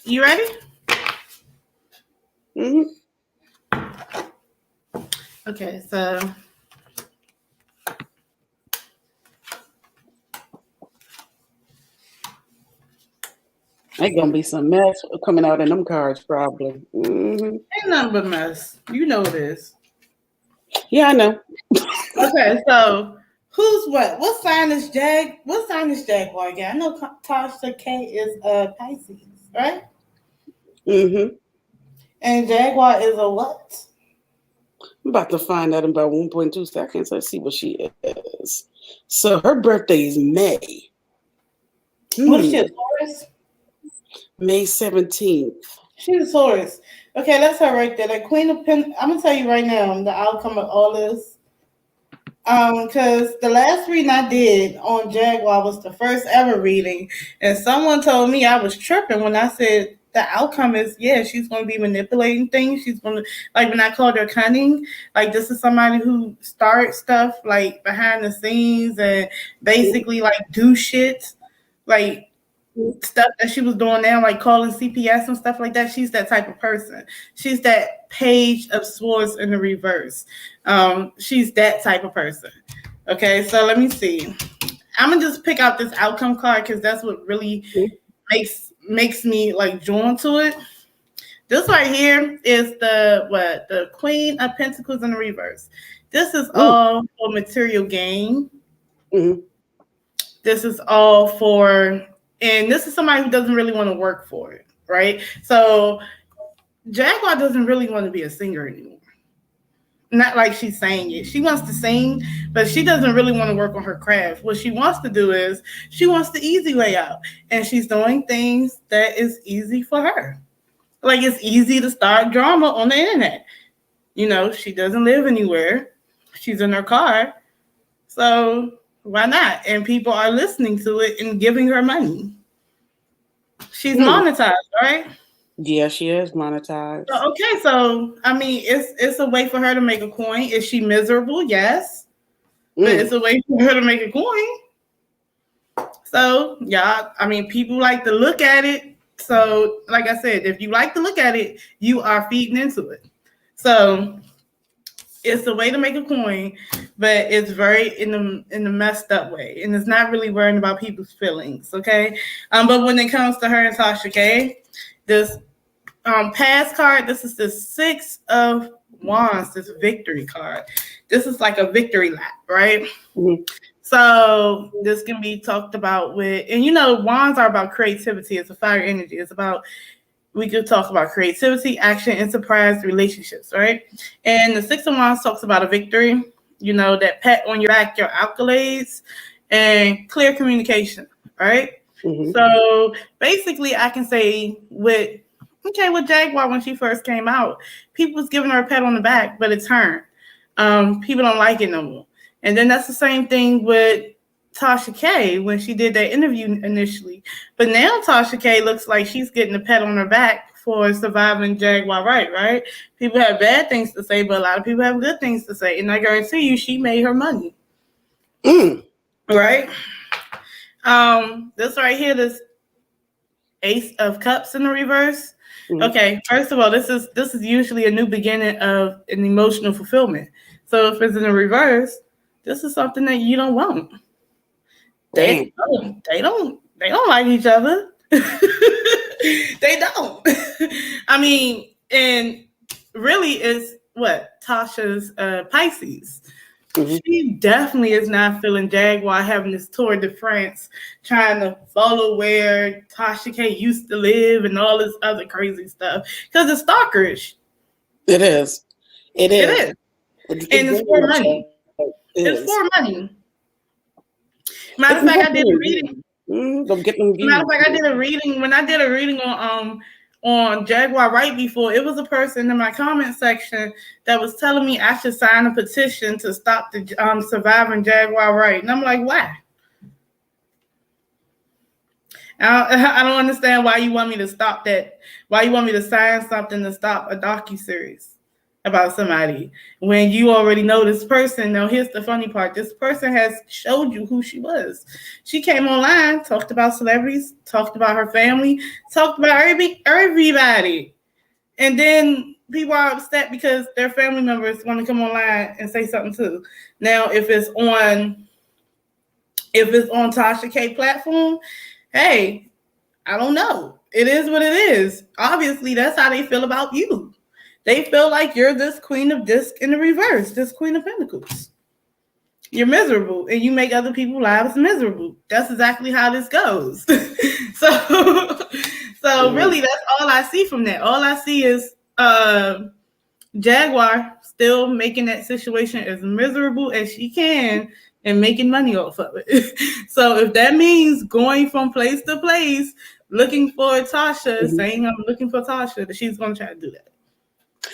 you ready? Mm-hmm. Okay, so Ain't gonna be some mess coming out in them cards, probably. Mm-hmm. Ain't nothing but mess. You know it is. Yeah, I know. Okay, so who's what? What sign is Jaguar again? I know Tasha K is Pisces, right? Mm-hmm. And Jaguar is a what? I'm about to find out in about 1.2 seconds. Let's see what she is. So her birthday is May. What is she, a Taurus? May 17th. She's a Taurus. Okay, that's her right there. The Queen of Pentacles. I'm gonna tell you right now the outcome of all this. Because the last reading I did on Jaguar was the first ever reading, and someone told me I was tripping when I said the outcome is, yeah, she's going to be manipulating things. She's going to, like when I called her cunning, like this is somebody who starts stuff like behind the scenes and basically like do shit, like stuff that she was doing now, like calling CPS and stuff like that. She's that type of person. She's that Page of Swords in the reverse. She's that type of person. Okay, so let me see. I'm gonna just pick out this outcome card because that's what really makes me like drawn to it. This right here is the Queen of Pentacles in the reverse. This is all for material gain. Mm-hmm. This is all for, and this is somebody who doesn't really want to work for it, right? So Jaguar doesn't really want to be a singer anymore. Not like she's saying it. She wants to sing, but she doesn't really want to work on her craft. What she wants to do is she wants the easy way out. And she's doing things that is easy for her. Like it's easy to start drama on the internet. You know, she doesn't live anywhere. She's in her car. So why not? And people are listening to it and giving her money. She's monetized, right? Yeah, she is monetized. Okay, so I mean, it's a way for her to make a coin. Is she miserable? Yes, but it's a way for her to make a coin. So yeah, I mean, people like to look at it. So, like I said, if you like to look at it, you are feeding into it. So it's a way to make a coin, but it's very in the messed up way, and it's not really worrying about people's feelings. Okay, but when it comes to her and Tasha K, this past card, this is the 6 of Wands, this victory card. This is like a victory lap, right? Mm-hmm. So this can be talked about with, and you know, Wands are about creativity. It's a fire energy. It's about, we could talk about creativity, action, enterprise, relationships, right? And the 6 of Wands talks about a victory, you know, that pat on your back, your accolades, and clear communication, right? Mm-hmm. So basically, I can say with Jaguar, when she first came out, people was giving her a pat on the back, but it turned. People don't like it no more. And then that's the same thing with Tasha K when she did that interview initially. But now Tasha K looks like she's getting a pat on her back for surviving Jaguar Wright, right? People have bad things to say, but a lot of people have good things to say. And I guarantee you, she made her money. Right? This right here, this Ace of Cups in the reverse. Mhm. Okay, first of all, this is usually a new beginning of an emotional fulfillment. So if it's in the reverse, this is something that you don't want. Damn. They don't like each other. They don't. I mean, and really it's what Tasha's Pisces. Mhm. She definitely is not feeling Jaguar having this tour de France, trying to follow where Tasha K used to live and all this other crazy stuff. Because it's stalkerish. It is. It It is. is. It And it's very for much money. It's is. for money. It Matter of can fact, get I did them a views. reading. Don't get them Matter of views. fact, I did a reading. When I did a reading on Jaguar Wright before, it was a person in my comment section that was telling me I should sign a petition to stop the surviving Jaguar Wright. And I'm like, why? I don't understand why you want me to stop that. Why you want me to sign something to stop a docuseries about somebody when you already know this person. Now, here's the funny part. This person has showed you who she was. She came online, talked about celebrities, talked about her family, talked about everybody. And then people are upset because their family members want to come online and say something too. Now, if it's on Tasha K platform, hey, I don't know. It is what it is. Obviously, that's how they feel about you. They feel like you're this queen of disc in the reverse, this queen of pentacles. You're miserable and you make other people's lives miserable. That's exactly how this goes. So really that's all I see from that. All I see is Jaguar still making that situation as miserable as she can and making money off of it. So if that means going from place to place looking for Tasha, Mhm. saying I'm looking for Tasha, that she's gonna try to do that.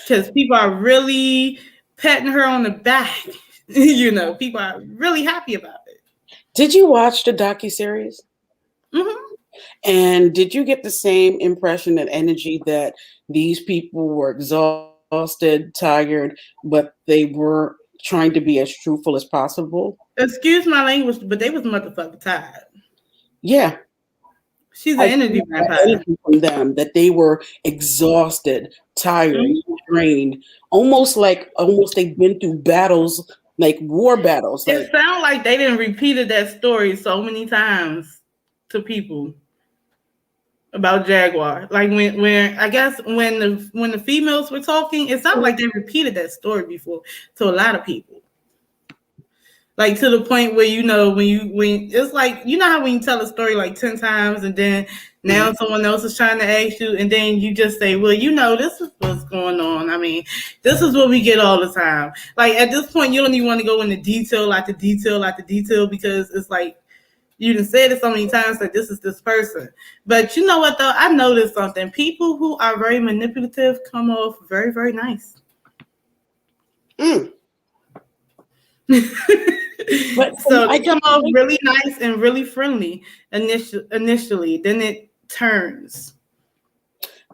Because people are really patting her on the back. People are really happy about it. Did you watch the docuseries? Mm-hmm. And did you get the same impression and energy that these people were exhausted, tired, but they were trying to be as truthful as possible? Excuse my language, but they was motherfucking tired. Yeah, She's an I energy feel that vampire. energy from them, that they were exhausted, tired, Mm-hmm. drained, almost they've been through battles, like war battles. It Like, sounds like they didn't repeated that story so many times to people about Jaguar. Like when I guess when the females were talking, it sounded like they repeated that story before to a lot of people. Like to the point where when it's like how when you tell a story like 10 times and then now someone else is trying to ask you and then you just say, well, this is what's going on. I mean, this is what we get all the time. Like at this point, you don't even want to go into detail after detail after detail because it's like you done said it so many times that this is this person. But you know what though? I noticed something. People who are very manipulative come off very, very nice. mm. But So I they come think off really nice and really friendly initially. Then it turns.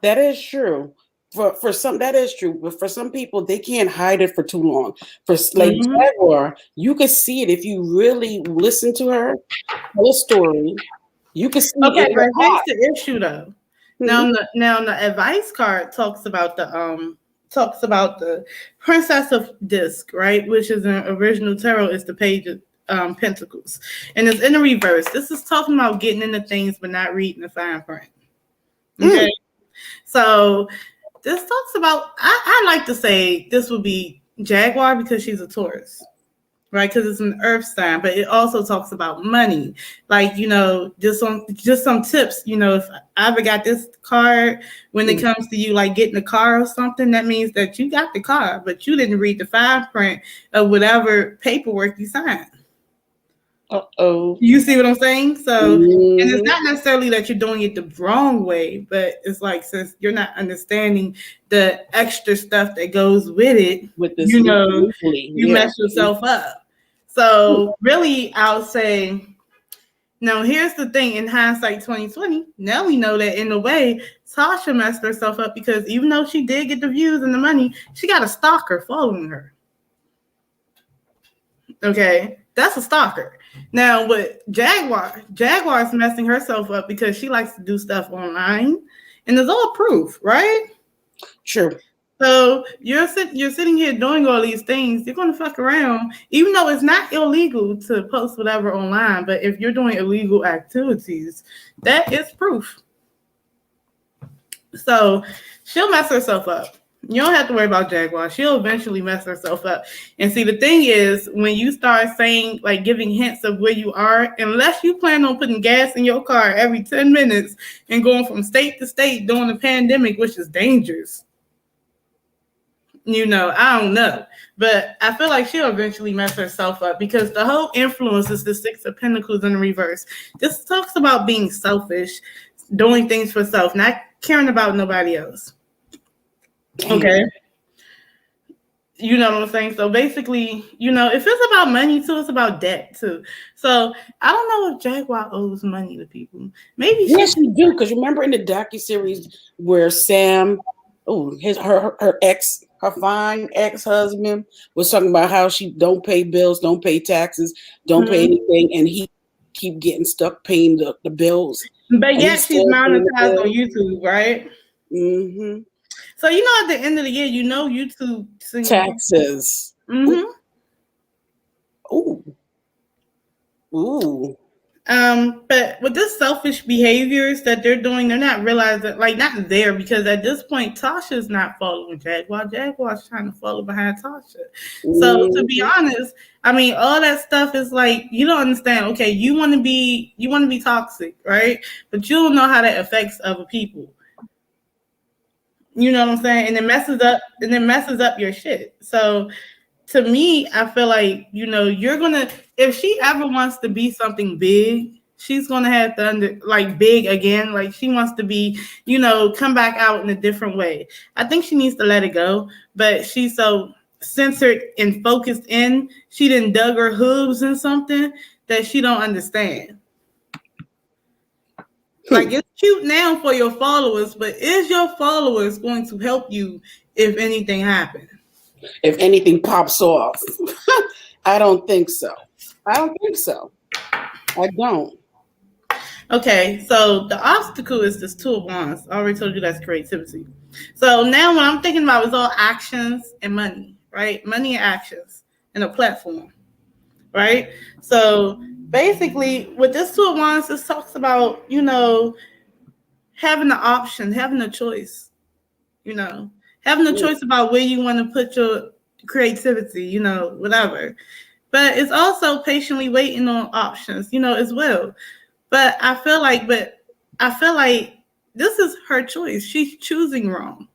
that is true. For some, that is true. But for some people, they can't hide it for too long. For like Mm-hmm. Jaguar, you could see it if you really listen to her tell a story. You can see Okay, in but her here's eye. the issue though. Mhm. Now the advice card talks about the Princess of Disc, right? Which is an original tarot is the page of Pentacles. And it's in the reverse. This is talking about getting into things but not reading the fine print. Okay. Mm. So this talks about I like to say this would be Jaguar because she's a Taurus, right? Because it's an earth sign, but it also talks about money. Like, just some tips, if I ever got this card when it comes to you like getting a car or something, that means that you got the car, but you didn't read the fine print of whatever paperwork you signed. Uh-oh. You see what I'm saying? So, and it's Mhm. not necessarily that you're doing it the wrong way, but it's like since you're not understanding the extra stuff that goes with it, With this legally, you yeah. mess yourself up. So, really, I'll say, now here's the thing in hindsight 2020, now we know that in a way, Tasha messed herself up because even though she did get the views and the money, she got a stalker following her. Okay, that's a stalker. Now with Jaguar's messing herself up because she likes to do stuff online, and there's all proof, right? True. So you're sitting here doing all these things. You're gonna fuck around, even though it's not illegal to post whatever online. But if you're doing illegal activities, that is proof. So she'll mess herself up. You don't have to worry about Jaguar. She'll eventually mess herself up. And see, the thing is, when you start saying, like, giving hints of where you are, unless you plan on putting gas in your car every 10 minutes and going from state to state during the pandemic, which is dangerous, I don't know. But I feel like she'll eventually mess herself up because the whole influence is the Six of Pentacles in the reverse. This talks about being selfish, doing things for self, not caring about nobody else. Okay. You know what I'm saying? So basically, if it's about money too, it's about debt too. So I don't know if Jaguar owes money to people. Maybe yes, you do, because remember in the docuseries where Sam, her fine ex-husband was talking about how she don't pay bills, don't pay taxes, don't pay anything, and he keep getting stuck paying the bills. But yet she's monetized on YouTube, right? Mm-hmm. So at the end of the year, YouTube taxes. Mm-hmm. Ooh. But with this selfish behaviors that they're doing, they're not realizing, like, not there, because at this point, Tasha's not following Jaguar. Jaguar's trying to follow behind Tasha. So to be honest, I mean, all that stuff is like, you don't understand. Okay, you want to be toxic, right? But you don't know how that affects other people. You know what I'm saying? And it messes up your shit. So to me, I feel like, you're gonna, if she ever wants to be something big, she's gonna have to big again. Like, she wants to be, come back out in a different way. I think she needs to let it go, but she's so censored and focused in, she done dug her hooves in something that she don't understand. Like, it's cute now for your followers, but is your followers going to help you if anything happens? If anything pops off? I don't think so. I don't. Okay, so the obstacle is this Two of Wands. I already told you that's creativity. So now what I'm thinking about is all actions and money, right? Money and actions and a platform, right? So basically, with this Two of Wands, this talks about, having the option, having a choice, having a choice about where you want to put your creativity, whatever. But it's also patiently waiting on options, as well. But I feel like this is her choice. She's choosing wrong.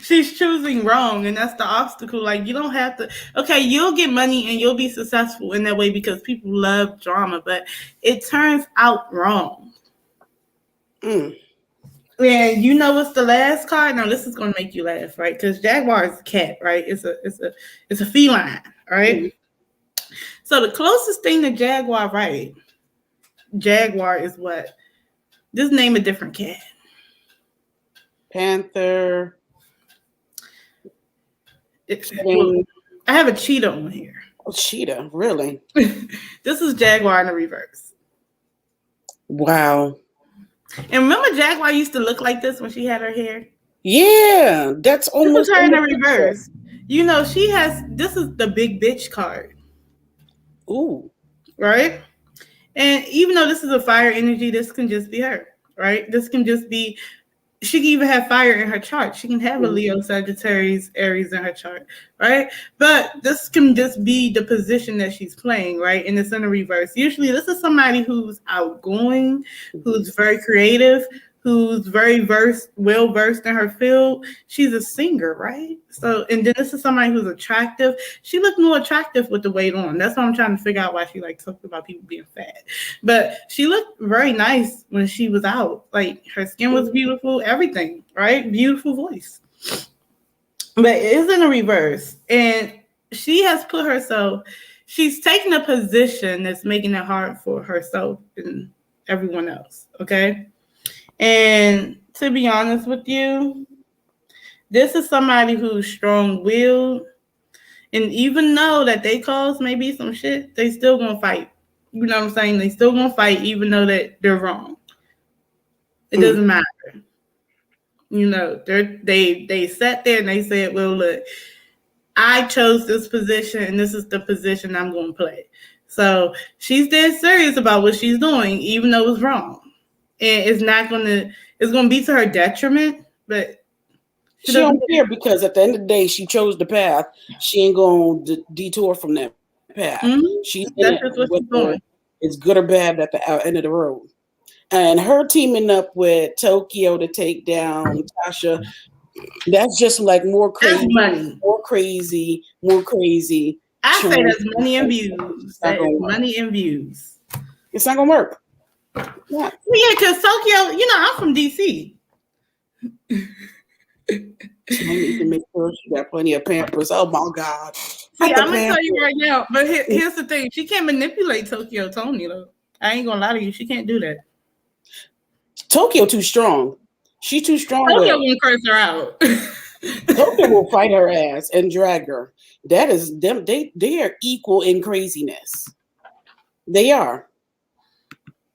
She's choosing wrong, and that's the obstacle. Like, you don't have to. Okay, you'll get money and you'll be successful in that way because people love drama, but it turns out wrong. And what's the last card? Now this is gonna make you laugh, right? Because Jaguar is a cat, right? It's a feline, right? So the closest thing to Jaguar Wright, Jaguar is what? Just name a different cat. Panther. I have a cheetah on here. Oh, cheetah, really? This is Jaguar in the reverse. Wow. And remember Jaguar used to look like this when she had her hair? Yeah, that's almost her in the reverse. This is the big bitch card. Ooh. Right? And even though this is a fire energy, this can just be her, right? This can just be, she can even have fire in her chart. She can have a Leo, Sagittarius, Aries in her chart, right? But this can just be the position that she's playing, right? And it's in the reverse. Usually this is somebody who's outgoing, who's very creative, who's very well versed in her field. She's a singer, right? So, and then this is somebody who's attractive. She looked more attractive with the weight on. That's why I'm trying to figure out why she talked about people being fat. But she looked very nice when she was out. Like, her skin was beautiful, everything, right? Beautiful voice. But it is in a reverse. And she has put herself, she's taken a position that's making it hard for herself and everyone else, okay? And to be honest with you, this is somebody who's strong-willed, And even though that they cause maybe some shit, they still gonna fight. You know what I'm saying? They still gonna fight even though that they're wrong. It doesn't matter. You know, they sat there and they said, well, look, I chose this position and this is the position I'm gonna play. So she's dead serious about what she's doing, even though it's wrong. And it's gonna be to her detriment, but she don't care, because at the end of the day, she chose the path. She ain't going to detour from that path. She's that's just what she's doing. It's good or bad at the end of the road. And her teaming up with Tokyo to take down Tasha, that's just like more crazy, that's money. more crazy. I say that's money and views. That is money and views. It's not gonna work. Yeah, because Tokyo, you know, I'm from DC. She need to make sure she got plenty of Pampers. Oh my God. Yeah, I'm gonna tell you right now. But here's the thing: she can't manipulate Tokyo Tony though. I ain't gonna lie to you. She can't do that. Tokyo too strong. She's too strong. Tokyo won't curse her out. Tokyo will fight her ass and drag her. That is them. They are equal in craziness. They are,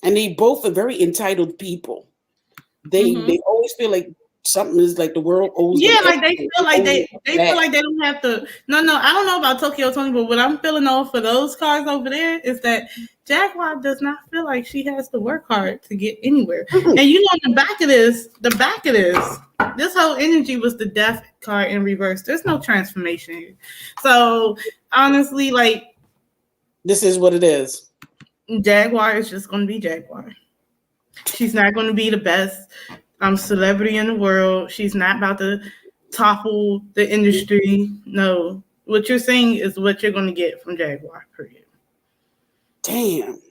and they both are very entitled people. They always feel like something is like the world owes them. Yeah, like they feel like they feel like they don't have to. No, I don't know about Tokyo Tony, but what I'm feeling off for those cars over there is that Jaguar does not feel like she has to work hard to get anywhere. And you know, the back of this whole energy was the death card in reverse. There's no transformation here. So honestly, like, this is what it is. Jaguar is just going to be Jaguar. She's not going to be the best celebrity in the world. She's not about to topple the industry. No, what you're saying is what you're going to get from Jaguar. Period. Damn,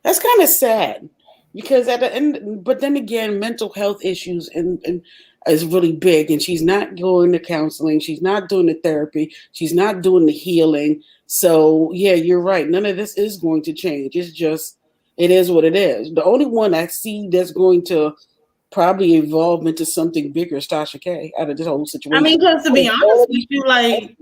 that's kind of sad, because at the end, but then again, mental health issues and is really big, and she's not going to counseling. She's not doing the therapy. She's not doing the healing. So yeah, you're right. None of this is going to change. It's just, it is what it is. The only one I see that's going to probably evolve into something bigger is Tasha K out of this whole situation. I mean, because to be honest with you, like,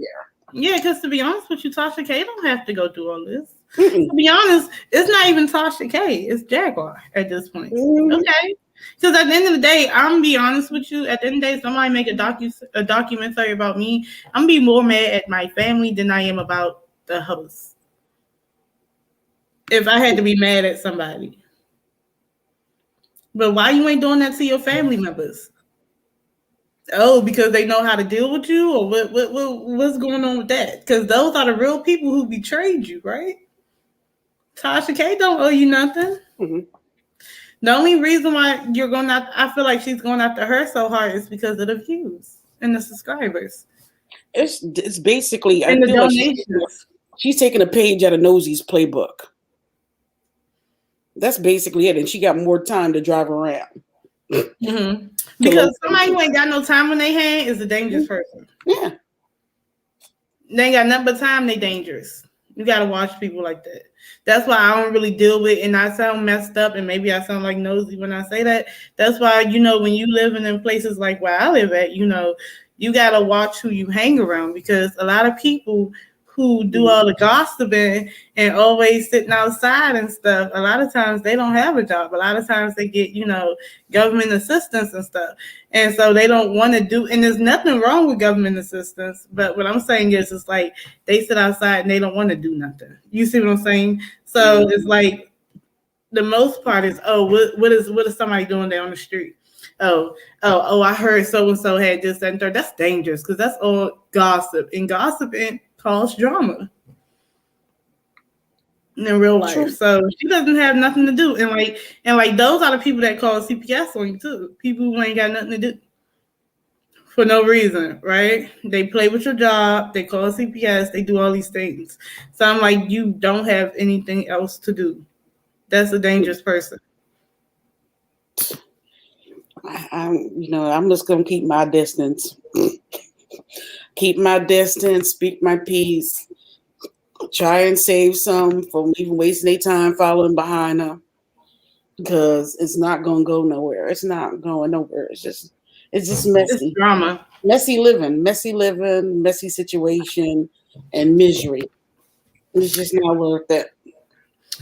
because to be honest with you, Tasha K don't have to go through all this. To be honest, it's not even Tasha K. It's Jaguar at this point. Okay? Because at the end of the day, I'm going to be honest with you. At the end of the day, somebody make a documentary about me, I'm going to be more mad at my family than I am about the host. If I had to be mad at somebody. But why you ain't doing that to your family members? Oh, because they know how to deal with you? Or what's going on with that? Because those are the real people who betrayed you, right? Tasha K don't owe you nothing. The only reason why you're going after, I feel like she's going after her so hard is because of the views and the subscribers. It's basically, and I the feel donations. like she's taking a page out of Nosey's playbook. That's basically it. And she got more time to drive around. Because somebody who ain't got no time on their hand is a dangerous person. Yeah. They ain't got nothing but time, they dangerous. You got to watch people like that. That's why I don't really deal with, and I sound messed up, and maybe I sound like nosy when I say that. That's why, you know, when you living in places like where I live at, you know, you got to watch who you hang around, because a lot of people who do all the gossiping and always sitting outside and stuff, a lot of times they don't have a job. A lot of times they get, you know, government assistance and stuff. And so they don't want to do, and there's nothing wrong with government assistance. But what I'm saying is, it's like they sit outside and they don't want to do nothing. You see what I'm saying? So it's like the most part is, oh, what is somebody doing there on the street? Oh, I heard so-and-so had this and that. That's dangerous, because that's all gossip. And gossiping cause drama in real life. True. So she doesn't have nothing to do. And like those are the people that call CPS on you too. People who ain't got nothing to do for no reason, right? They play with your job, they call CPS, they do all these things. So I'm like, you don't have anything else to do. That's a dangerous person. I'm just gonna keep my distance. Keep my distance, speak my piece, try and save some from even wasting their time following behind her, because it's not going to go nowhere. It's not going nowhere. It's just messy. It's drama. messy living, messy situation, and misery. It's just not worth it.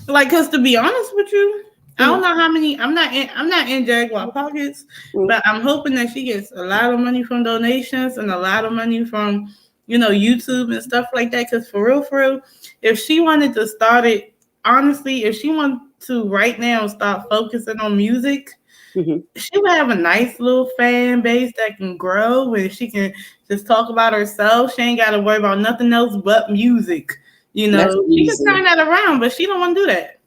Like, cause to be honest with you, I don't know how many. I'm not in Jaguar pockets, but I'm hoping that she gets a lot of money from donations and a lot of money from, YouTube and stuff like that. Cause for real, if she wanted to start it, honestly, if she wanted to right now start focusing on music, she would have a nice little fan base that can grow, and she can just talk about herself. She ain't got to worry about nothing else but music. She can turn that around, but she don't want to do that.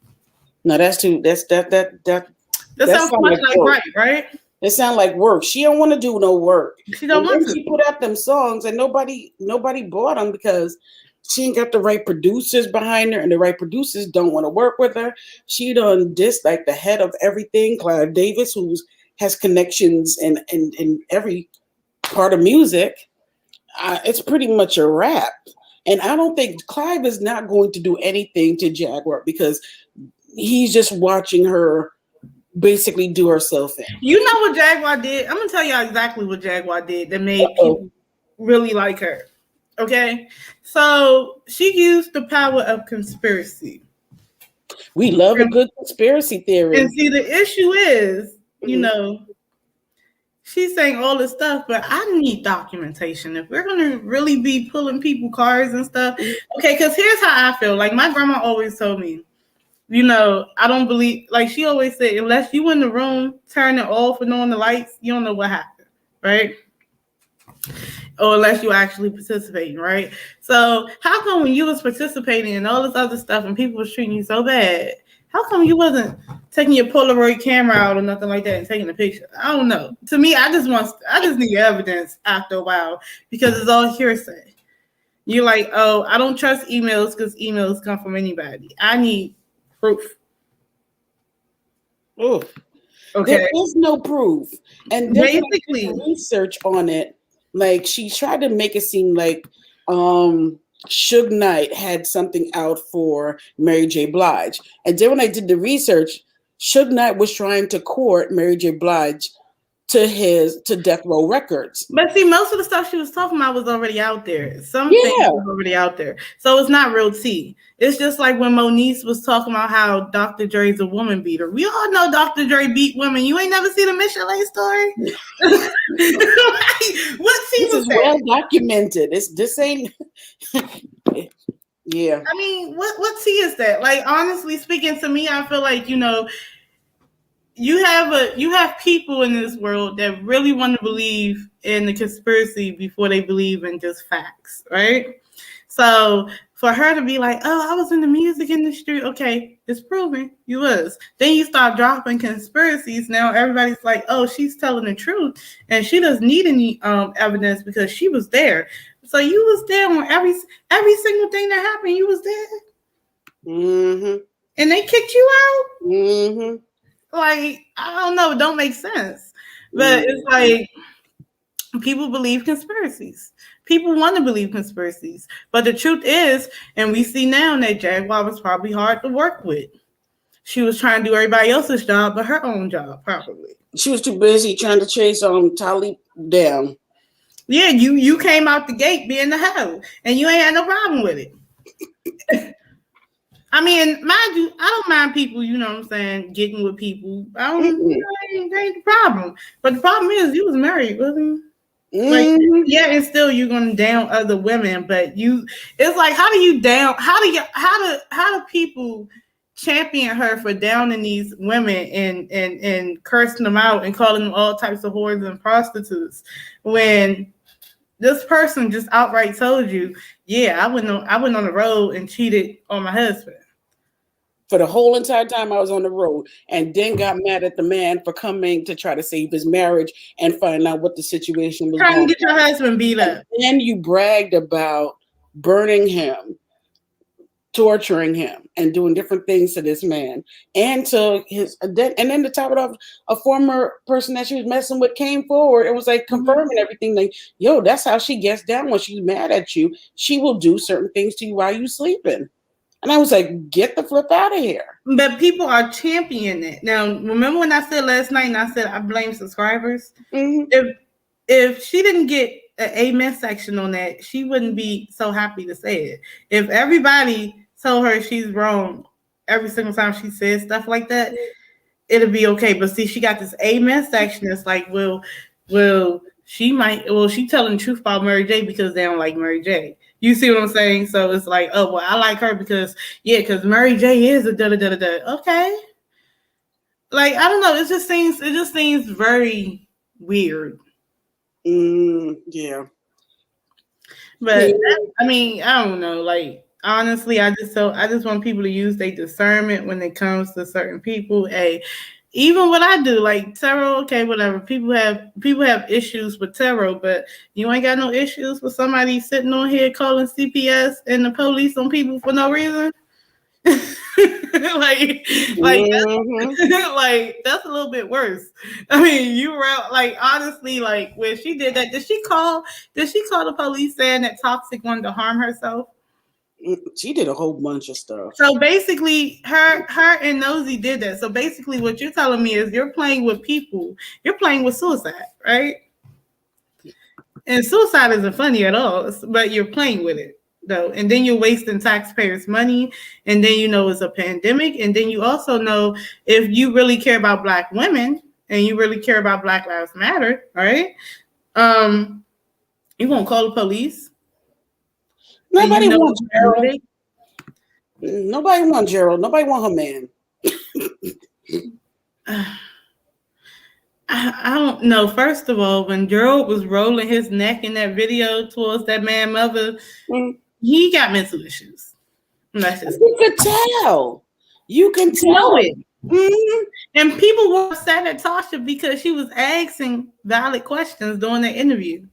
No, that's too. That sounds much like work. right? It sounds like work. She don't want to do no work. She don't want to. She put out them songs, and nobody bought them because she ain't got the right producers behind her, and the right producers don't want to work with her. She done dissed like the head of everything, Clive Davis, who has connections in every part of music. It's pretty much a wrap. And I don't think Clive is not going to do anything to Jaguar because he's just watching her basically do herself in. You know what Jaguar did? I'm gonna tell y'all exactly what Jaguar did that made people really like her. Okay, so she used the power of conspiracy. We love a good conspiracy theory. And see, the issue is, she's saying all this stuff, but I need documentation. If we're gonna really be pulling people cars and stuff, okay, because here's how I feel. Like my grandma always told me, I don't believe, like she always said, unless you in the room, turn it off and on the lights, you don't know what happened, right? Or unless you actually participating, right? So how come when you was participating in all this other stuff and people was treating you so bad, how come you wasn't taking your Polaroid camera out or nothing like that and taking a picture? I don't know. To me, I just need evidence after a while because it's all hearsay. You're like, oh, I don't trust emails because emails come from anybody. I need proof. Oh, okay. There is no proof, and basically research on it. Like she tried to make it seem like Suge Knight had something out for Mary J. Blige. And then when I did the research, Suge Knight was trying to court Mary J. Blige to Death Row Records. But see, most of the stuff she was talking about was already out there. Some things was already out there. So it's not real tea. It's just like when Moniece was talking about how Dr. Dre's a woman beater. We all know Dr. Dre beat women. You ain't never seen the Michelin story? What tea was that? Well documented. This ain't... Yeah. I mean, what tea is that? Like, honestly speaking, to me, I feel like, you have people in this world that really want to believe in the conspiracy before they believe in just facts, right? So for her to be like, oh, I was in the music industry, okay, it's proven you was. Then you start dropping conspiracies. Now everybody's like, oh, she's telling the truth, and she doesn't need any evidence because she was there. So you was there on every single thing that happened. You was there, and they kicked you out. Like, I don't know, it don't make sense. But it's like people believe conspiracies. People want to believe conspiracies. But the truth is, and we see now that Jaguar was probably hard to work with. She was trying to do everybody else's job, but her own job, probably. She was too busy trying to chase Talib down. Yeah, you came out the gate being the hoe, and you ain't had no problem with it. I mean, mind you, I don't mind people, you know what I'm saying, getting with people. That ain't the problem. But the problem is you was married, wasn't you? Like, yeah, and still you're gonna down other women, but it's like how do people champion her for downing these women and cursing them out and calling them all types of whores and prostitutes when this person just outright told you, yeah, I went on the road and cheated on my husband. For the whole entire time I was on the road, and then got mad at the man for coming to try to save his marriage and find out what the situation was. Trying to get your husband beat up. And then you bragged about burning him, torturing him, and doing different things to this man. And to and then to top it off, a former person that she was messing with came forward and was like confirming everything. Like, yo, that's how she gets down when she's mad at you. She will do certain things to you while you sleeping. And I was like, get the flip out of here. But people are championing it. Now, remember when I said last night and I said I blame subscribers? If if she didn't get an amen section on that, she wouldn't be so happy to say it. If everybody told her she's wrong every single time she says stuff like that, it'll be okay. But see, she got this amen section. It's like, she telling the truth about Mary J because they don't like Mary J. You see what I'm saying? So it's like, oh well, I like her because Mary J is a da da da da. Okay. Like, I don't know. It just seems very weird. Yeah. But I mean, I don't know. Like, honestly, I just want people to use their discernment when it comes to certain people. Hey, even what I do, like tarot, okay, whatever. People have issues with tarot, but you ain't got no issues with somebody sitting on here calling CPS and the police on people for no reason. like that's a little bit worse. I mean, you were out, like, honestly, like when she did that, did she call the police saying that Toxsique wanted to harm herself? She did a whole bunch of stuff. So basically, her and Nosey did that. So basically, what you're telling me is you're playing with people. You're playing with suicide, right? And suicide isn't funny at all, but you're playing with it. Though, and then you're wasting taxpayers' money, and then it's a pandemic, and then you also know if you really care about Black women and you really care about Black Lives Matter, right? You won't call the police. Nobody wants Gerald. Nobody wants Gerald. Nobody wants her man. I don't know. First of all, when Gerald was rolling his neck in that video towards that man's mother, he got mental issues. You could tell. You can tell it. And people were upset at Tasha because she was asking valid questions during the interview.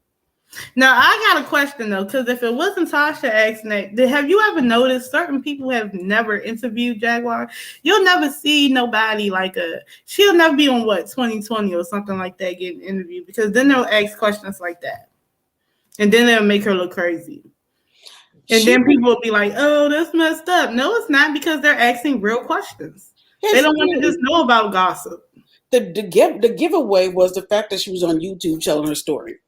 Now, I got a question, though, because if it wasn't Tasha asking that, have you ever noticed certain people have never interviewed Jaguar? You'll never see nobody she'll never be on 2020 or something like that getting interviewed, because then they'll ask questions like that. And then they'll make her look crazy. And then people will be like, oh, that's messed up. No, it's not, because they're asking real questions. They don't want to just know about gossip. The giveaway was the fact that she was on YouTube telling her story.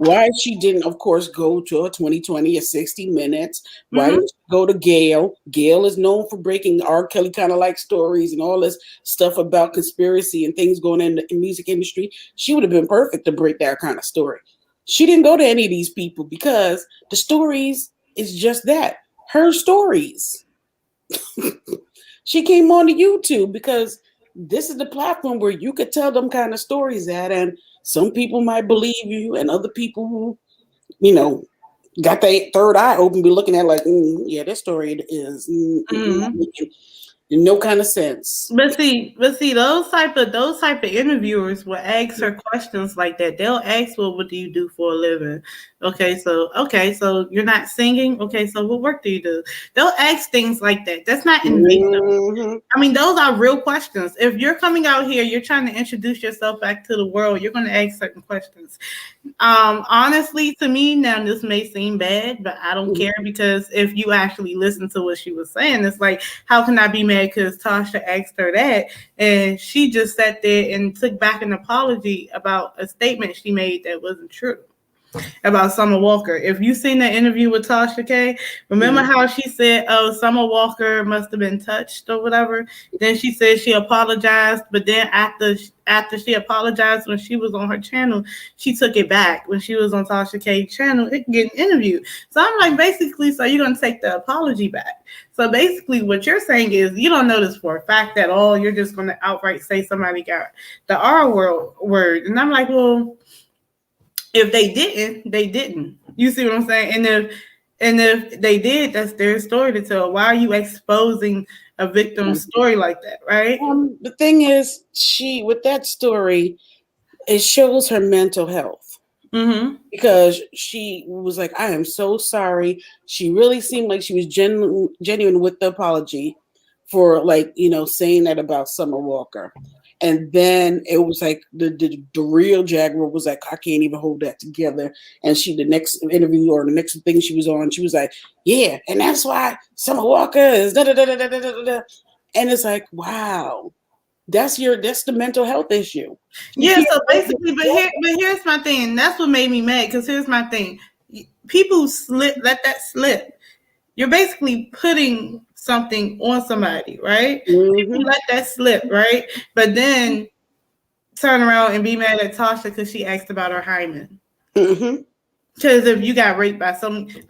Why she didn't, of course, go to a 2020 or 60 Minutes. Why didn't she go to Gail? Gail is known for breaking R. Kelly kind of like stories and all this stuff about conspiracy and things going in the music industry. She would have been perfect to break that kind of story. She didn't go to any of these people because the stories is just that, her stories. She came on to YouTube because this is the platform where you could tell them kind of stories at, and some people might believe you, and other people who, got their third eye open, be looking at like, yeah, this story is no kind of sense. But see, those type of interviewers will ask her questions like that. They'll ask, well, what do you do for a living? Okay, so you're not singing. Okay, so what work do you do? They'll ask things like that. That's not invasive. I mean, those are real questions. If you're coming out here, you're trying to introduce yourself back to the world, you're going to ask certain questions. Honestly, to me, now this may seem bad, but I don't care, because if you actually listen to what she was saying, it's like, how can I be mad because Tasha asked her that, and she just sat there and took back an apology about a statement she made that wasn't true about Summer Walker. If you seen that interview with Tasha K, remember how she said, oh, Summer Walker must have been touched or whatever? Then she said she apologized, but then after she apologized when she was on her channel, she took it back when she was on Tasha K's channel getting interviewed. So I'm like, basically, so you're going to take the apology back. So basically what you're saying is you don't know this for a fact at all. You're just going to outright say somebody got the R word. And I'm like, well, if they didn't, they didn't. You see what I'm saying? And if they did, that's their story to tell. Why are you exposing a victim's story like that, right? The thing is, with that story, it shows her mental health. Because she was like, I am so sorry. She really seemed like she was genuine with the apology for, saying that about Summer Walker. And then it was like the real Jaguar was like, I can't even hold that together. And the next interview or the next thing she was on, she was like, yeah, and that's why Summer Walker is da da da da da da da. And it's like, wow. That's the mental health issue. Yeah, so basically, but here's my thing. That's what made me mad, because here's my thing. People let that slip. You're basically putting something on somebody, right? People let that slip, right? But then turn around and be mad at Tasha because she asked about her hymen. Because if you got raped by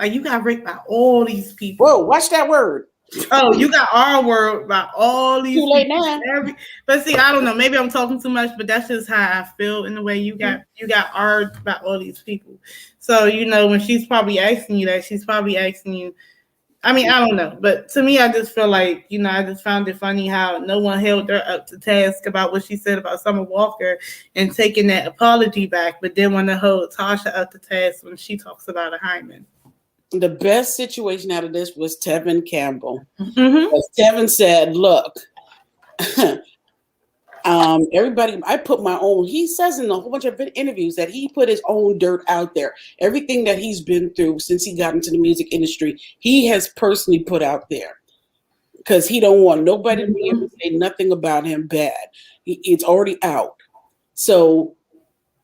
you got raped by all these people. Whoa, watch that word. Oh, you got our word by all these Too late people. now. But see, I don't know. Maybe I'm talking too much, but that's just how I feel in the way you got our by all these people. So, when she's probably asking you that, she's probably asking you. I mean, I don't know. But to me, I just feel like, I just found it funny how no one held her up to task about what she said about Summer Walker and taking that apology back, but then want to hold Tasha up to task when she talks about a hymen. The best situation out of this was Tevin Campbell. Tevin said, look, everybody, I put my own, he says in a whole bunch of interviews that he put his own dirt out there. Everything that he's been through since he got into the music industry, he has personally put out there because he don't want nobody to be able to say nothing about him bad. It's already out. So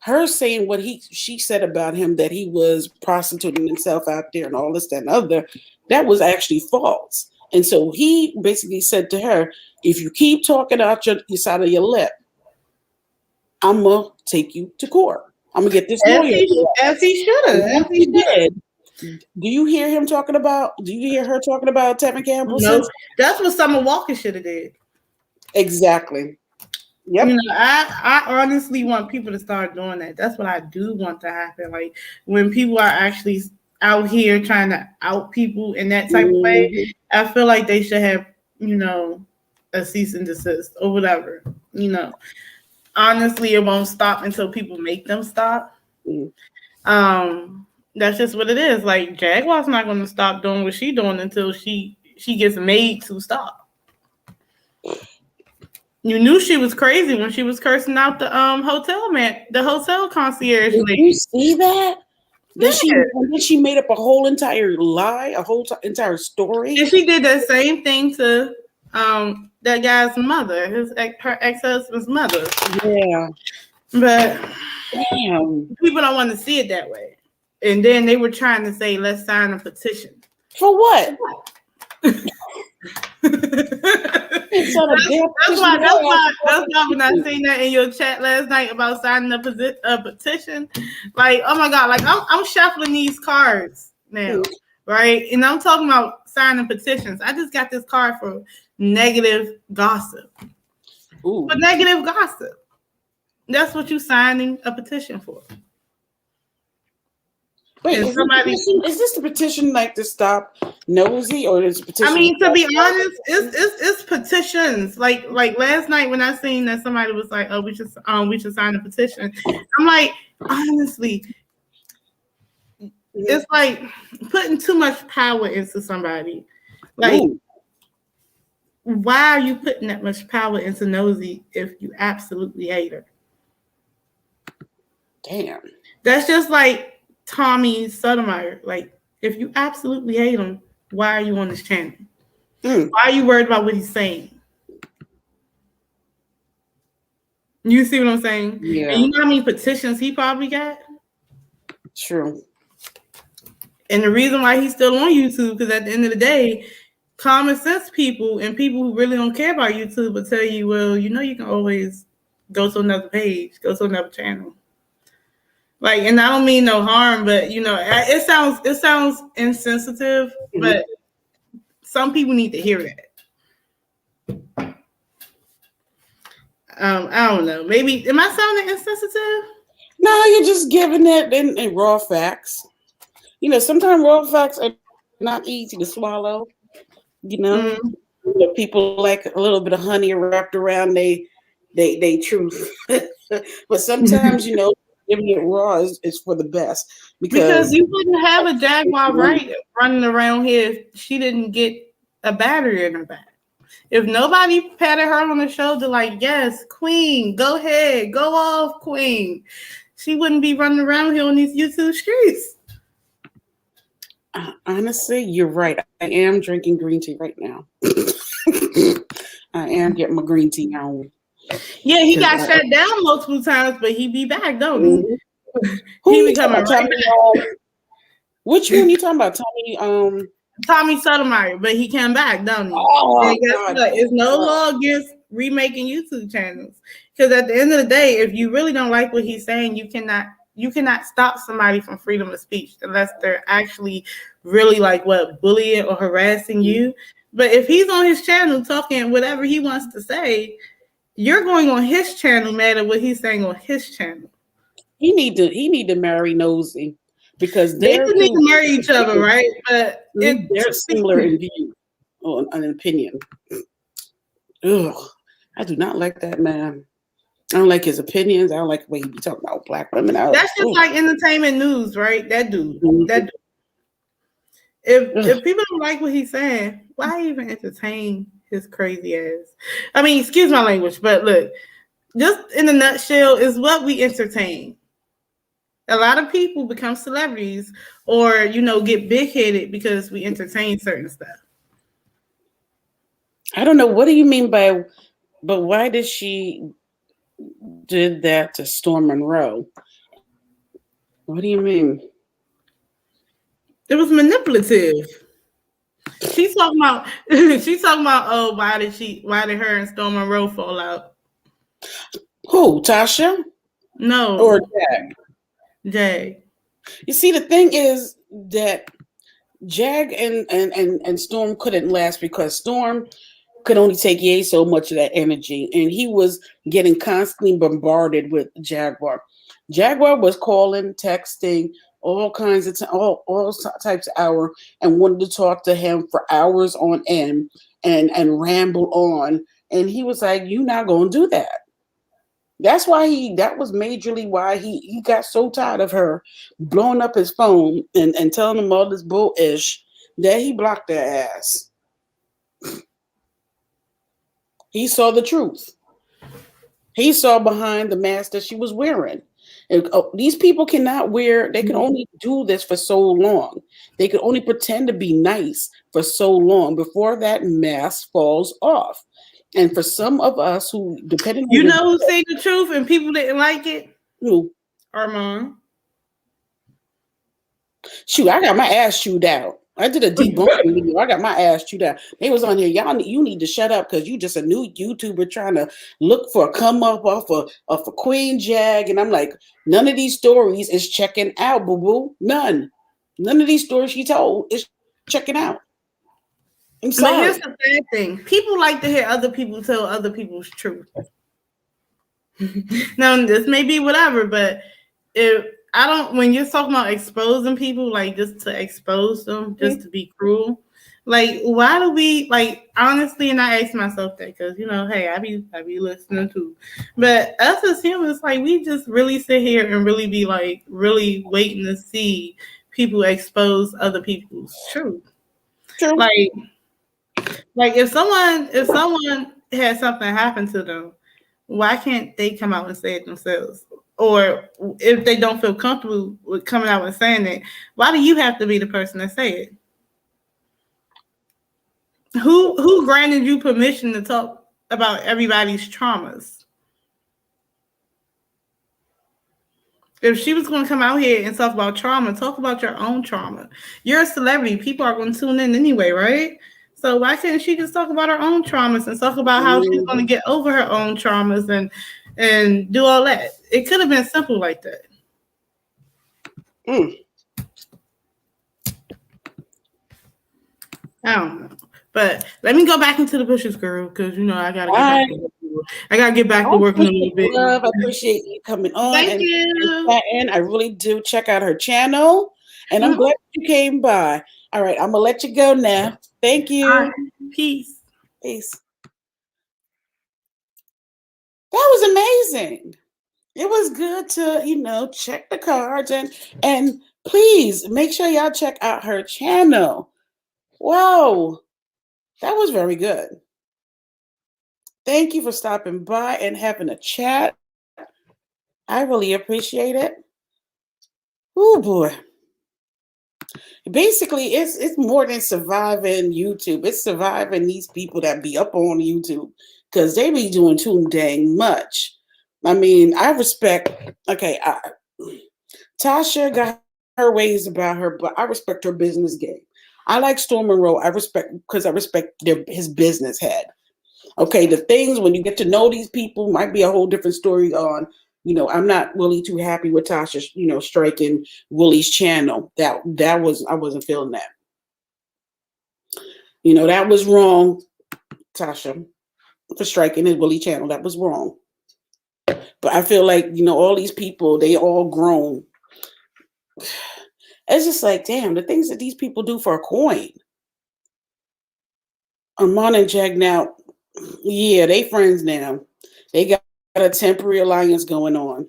her saying what she said about him, that he was prostituting himself out there and all this, that, and other, that was actually false. And so he basically said to her, if you keep talking out your side of your lip, I'm going to take you to court. I'm going to get this lawyer. As he should have. As he did. Do you hear her talking about Tevin Campbell? No, that's what Summer Walker should have did. Exactly. Yep. I honestly want people to start doing that. That's what I do want to happen. Like when people are actually out here trying to out people in that type of way, I feel like they should have, a cease and desist or whatever. Honestly, it won't stop until people make them stop. That's just what it is. Like Jaguar's not going to stop doing what she's doing until she gets made to stop. You knew she was crazy when she was cursing out the hotel concierge lady. Did you see that? Then she made up a whole entire lie, a whole entire story. And she did that same thing to that guy's mother, her ex-husband's mother. Yeah. But people don't want to see it that way. And then they were trying to say, let's sign a petition. For what? That's why when I seen that in your chat last night about signing a petition, like, oh my God, like I'm shuffling these cards now, right? And I'm talking about signing petitions. I just got this card for negative gossip. For negative gossip. That's what you signing a petition for. Wait, is this the petition like to stop Nosey, or is it petition? I mean, to be honest, it's petitions. Like last night when I seen that somebody was like, "Oh, we should sign a petition." I'm like, honestly, it's like putting too much power into somebody. Like, why are you putting that much power into Nosey if you absolutely hate her? Damn, that's just like Tommy Sotomayor. Like, if you absolutely hate him, why are you on this channel? Why are you worried about what he's saying? You see what I'm saying? Yeah. And you know how many petitions he probably got? True. And the reason why he's still on YouTube, because at the end of the day, common sense people and people who really don't care about YouTube will tell you, well, you can always go to another page, go to another channel. Like, and I don't mean no harm, but it sounds insensitive, but some people need to hear that. I don't know. Maybe am I sounding insensitive? No, you're just giving it in raw facts. Sometimes raw facts are not easy to swallow. People like a little bit of honey wrapped around they truth, but sometimes giving it raw is for the best, because you wouldn't have a Jaguar Wright running around here if she didn't get a battery in her back. If nobody patted her on the shoulder like, yes, queen, go ahead, go off, queen, she wouldn't be running around here on these YouTube streets. Honestly, you're right. I am drinking green tea right now. I am getting my green tea on. Yeah, he 'Cause got shut down multiple times, but he be back, don't he? Mhm. He Who be you talking coming about? right back. Which one you talking about? Tommy? Tommy Sotomayor, but he came back, don't he? Oh And guess God, what? It's no God. law against remaking YouTube channels. Because at the end of the day, if you really don't like what he's saying, you cannot stop somebody from freedom of speech unless they're actually really like what bullying or harassing you. But if he's on his channel talking whatever he wants to say, you're going on his channel mad at what he's saying on his channel. He need to marry Nosey because They they're just need to two marry each other, right? But they're similar in view on an opinion. Ugh, I do not like that man. I don't like his opinions. I don't like the way he be talking about black women. that's just like entertainment news, right? That dude. Mhm. That dude. If Ugh. if people don't like what he's saying, why even entertain his crazy ass? I mean, excuse my language, but look, just in a nutshell, is what we entertain. A lot of people become celebrities or get big headed because we entertain certain stuff. I don't know. What do you mean by? But why did she did that to Storm Monroe? What do you mean? It was manipulative. She's talking about oh, why did her and Storm Monroe fall out? Who, Tasha or No, Jag? Jay. You see, the thing is that Jag and Storm couldn't last because Storm could only take yay so much of that energy, and he was getting constantly bombarded with Jaguar. Jaguar was calling, texting, all kinds of all types of hour, and wanted to talk to him for hours on end and ramble on. And he was like, "You not gonna do that." That was majorly why he got so tired of her blowing up his phone and telling him all this bullish that he blocked their ass. He saw the truth. He saw behind the mask that she was wearing. And, these people cannot wear, they can only do this for so long. They can only pretend to be nice for so long before that mask falls off. And for some of us who, depending on You know who seen the truth and people didn't like it? who, Armand. shoot, I got my ass chewed out. I did a debunking video. I got my ass chewed out. They was on here. You need to shut up because you just a new YouTuber trying to look for a come up off of Queen Jag. And I'm like, none of these stories is checking out, boo boo. None. None of these stories she told is checking out. I'm But here's sorry. the bad thing: people like to hear other people tell other people's truth. Now, this may be whatever, but if I don't, when you're talking about exposing people, like just to expose them, just to be cruel, like why do we like honestly? And I ask myself that because hey, I be listening too, but us as humans, like we just really sit here and really be like really waiting to see people expose other people's truth, True. like if someone had something happen to them, why can't they come out and say it themselves? Or if they don't feel comfortable with coming out and saying it, why do you have to be the person to say it? Who granted you permission to talk about everybody's traumas? If she was going to come out here and talk about trauma, talk about your own trauma. You're a celebrity. People are going to tune in anyway, right? So why couldn't she just talk about her own traumas and talk about how she's going to get over her own traumas and do all that? It could have been simple like that. I don't know. But let me go back into the bushes, girl, because I gotta get back to work. I gotta get back to working a little bit. Love, I appreciate you coming on. Thank you. And I really do. Check out her channel. And I'm glad you came by. All right, I'm gonna let you go now. Thank you. Right. Peace. Peace. That was amazing. It was good to, check the cards and please make sure y'all check out her channel. Wow, that was very good. Thank you for stopping by and having a chat. I really appreciate it. Oh boy. Basically, it's more than surviving YouTube. It's surviving these people that be up on YouTube because they be doing too dang much. I mean, I respect. Okay, Tasha got her ways about her, but I respect her business game. I like Storm Monroe. I respect because I respect his business head. Okay, the things when you get to know these people might be a whole different story on, I'm not really too happy with Tasha, striking Willie's channel. That was I wasn't feeling that. That was wrong, Tasha, for striking his Willie channel. That was wrong. But I feel like, all these people, they all grown. It's just like, damn, the things that these people do for a coin. Armand and Jag now, yeah, they friends now. They got a temporary alliance going on.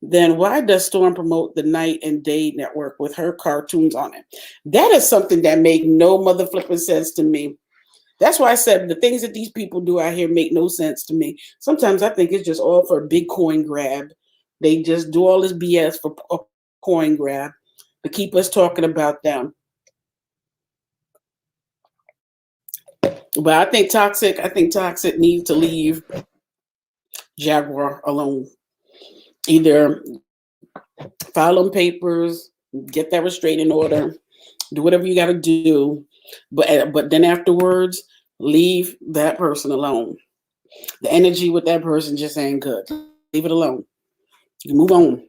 Then why does Storm promote the Night and Day Network with her cartoons on it? That is something that make no mother flipping sense to me. That's why I said the things that these people do out here make no sense to me. Sometimes I think it's just all for a big coin grab. They just do all this BS for a coin grab to keep us talking about them. But I think Toxic needs to leave Jaguar alone. Either file them papers, get that restraining order, do whatever you got to do, but then afterwards, leave that person alone. The energy with that person just ain't good. Leave it alone. You move on.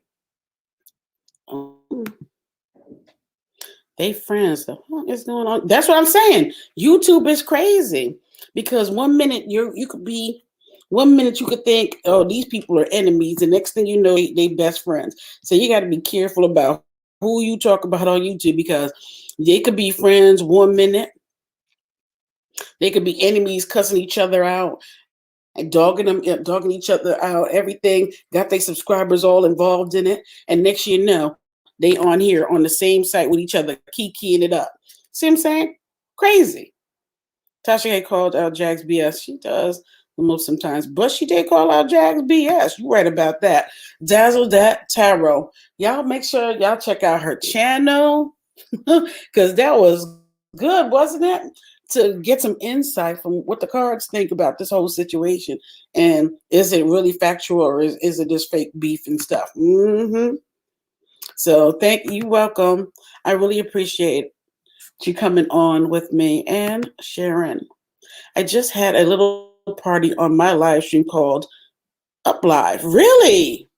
They friends. What is going on? That's what I'm saying. YouTube is crazy because 1 minute you could be. 1 minute you could think, oh, these people are enemies. The next thing you know, they best friends. So you got to be careful about who you talk about on YouTube because they could be friends 1 minute. They could be enemies cussing each other out and dogging each other out, everything, got their subscribers all involved in it. And next you know, they on here on the same site with each other, keying it up. See what I'm saying? Crazy. Tasha had called out Jags BS. She does the most sometimes, but she did call out Jags BS. You're right about that. Dazzle That Tarot. Y'all make sure y'all check out her channel because that was good, wasn't it? To get some insight from what the cards think about this whole situation. And is it really factual or is it just fake beef and stuff? Mm-hmm. So thank you. Welcome. I really appreciate you coming on with me and sharing. I just had a little party on my live stream called Up Live. Really?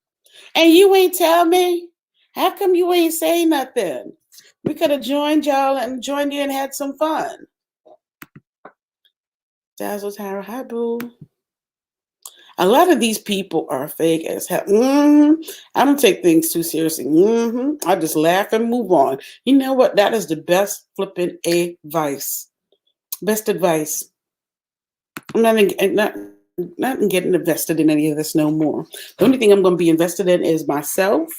And you ain't tell me? How come you ain't say nothing? We could have joined y'all and joined you and had some fun. Dazzle Tara, hi boo. A lot of these people are fake as hell. I don't take things too seriously. I just laugh and move on. You know what? That is the best flipping advice. Best advice. I'm not getting invested in any of this no more. The only thing I'm going to be invested in is myself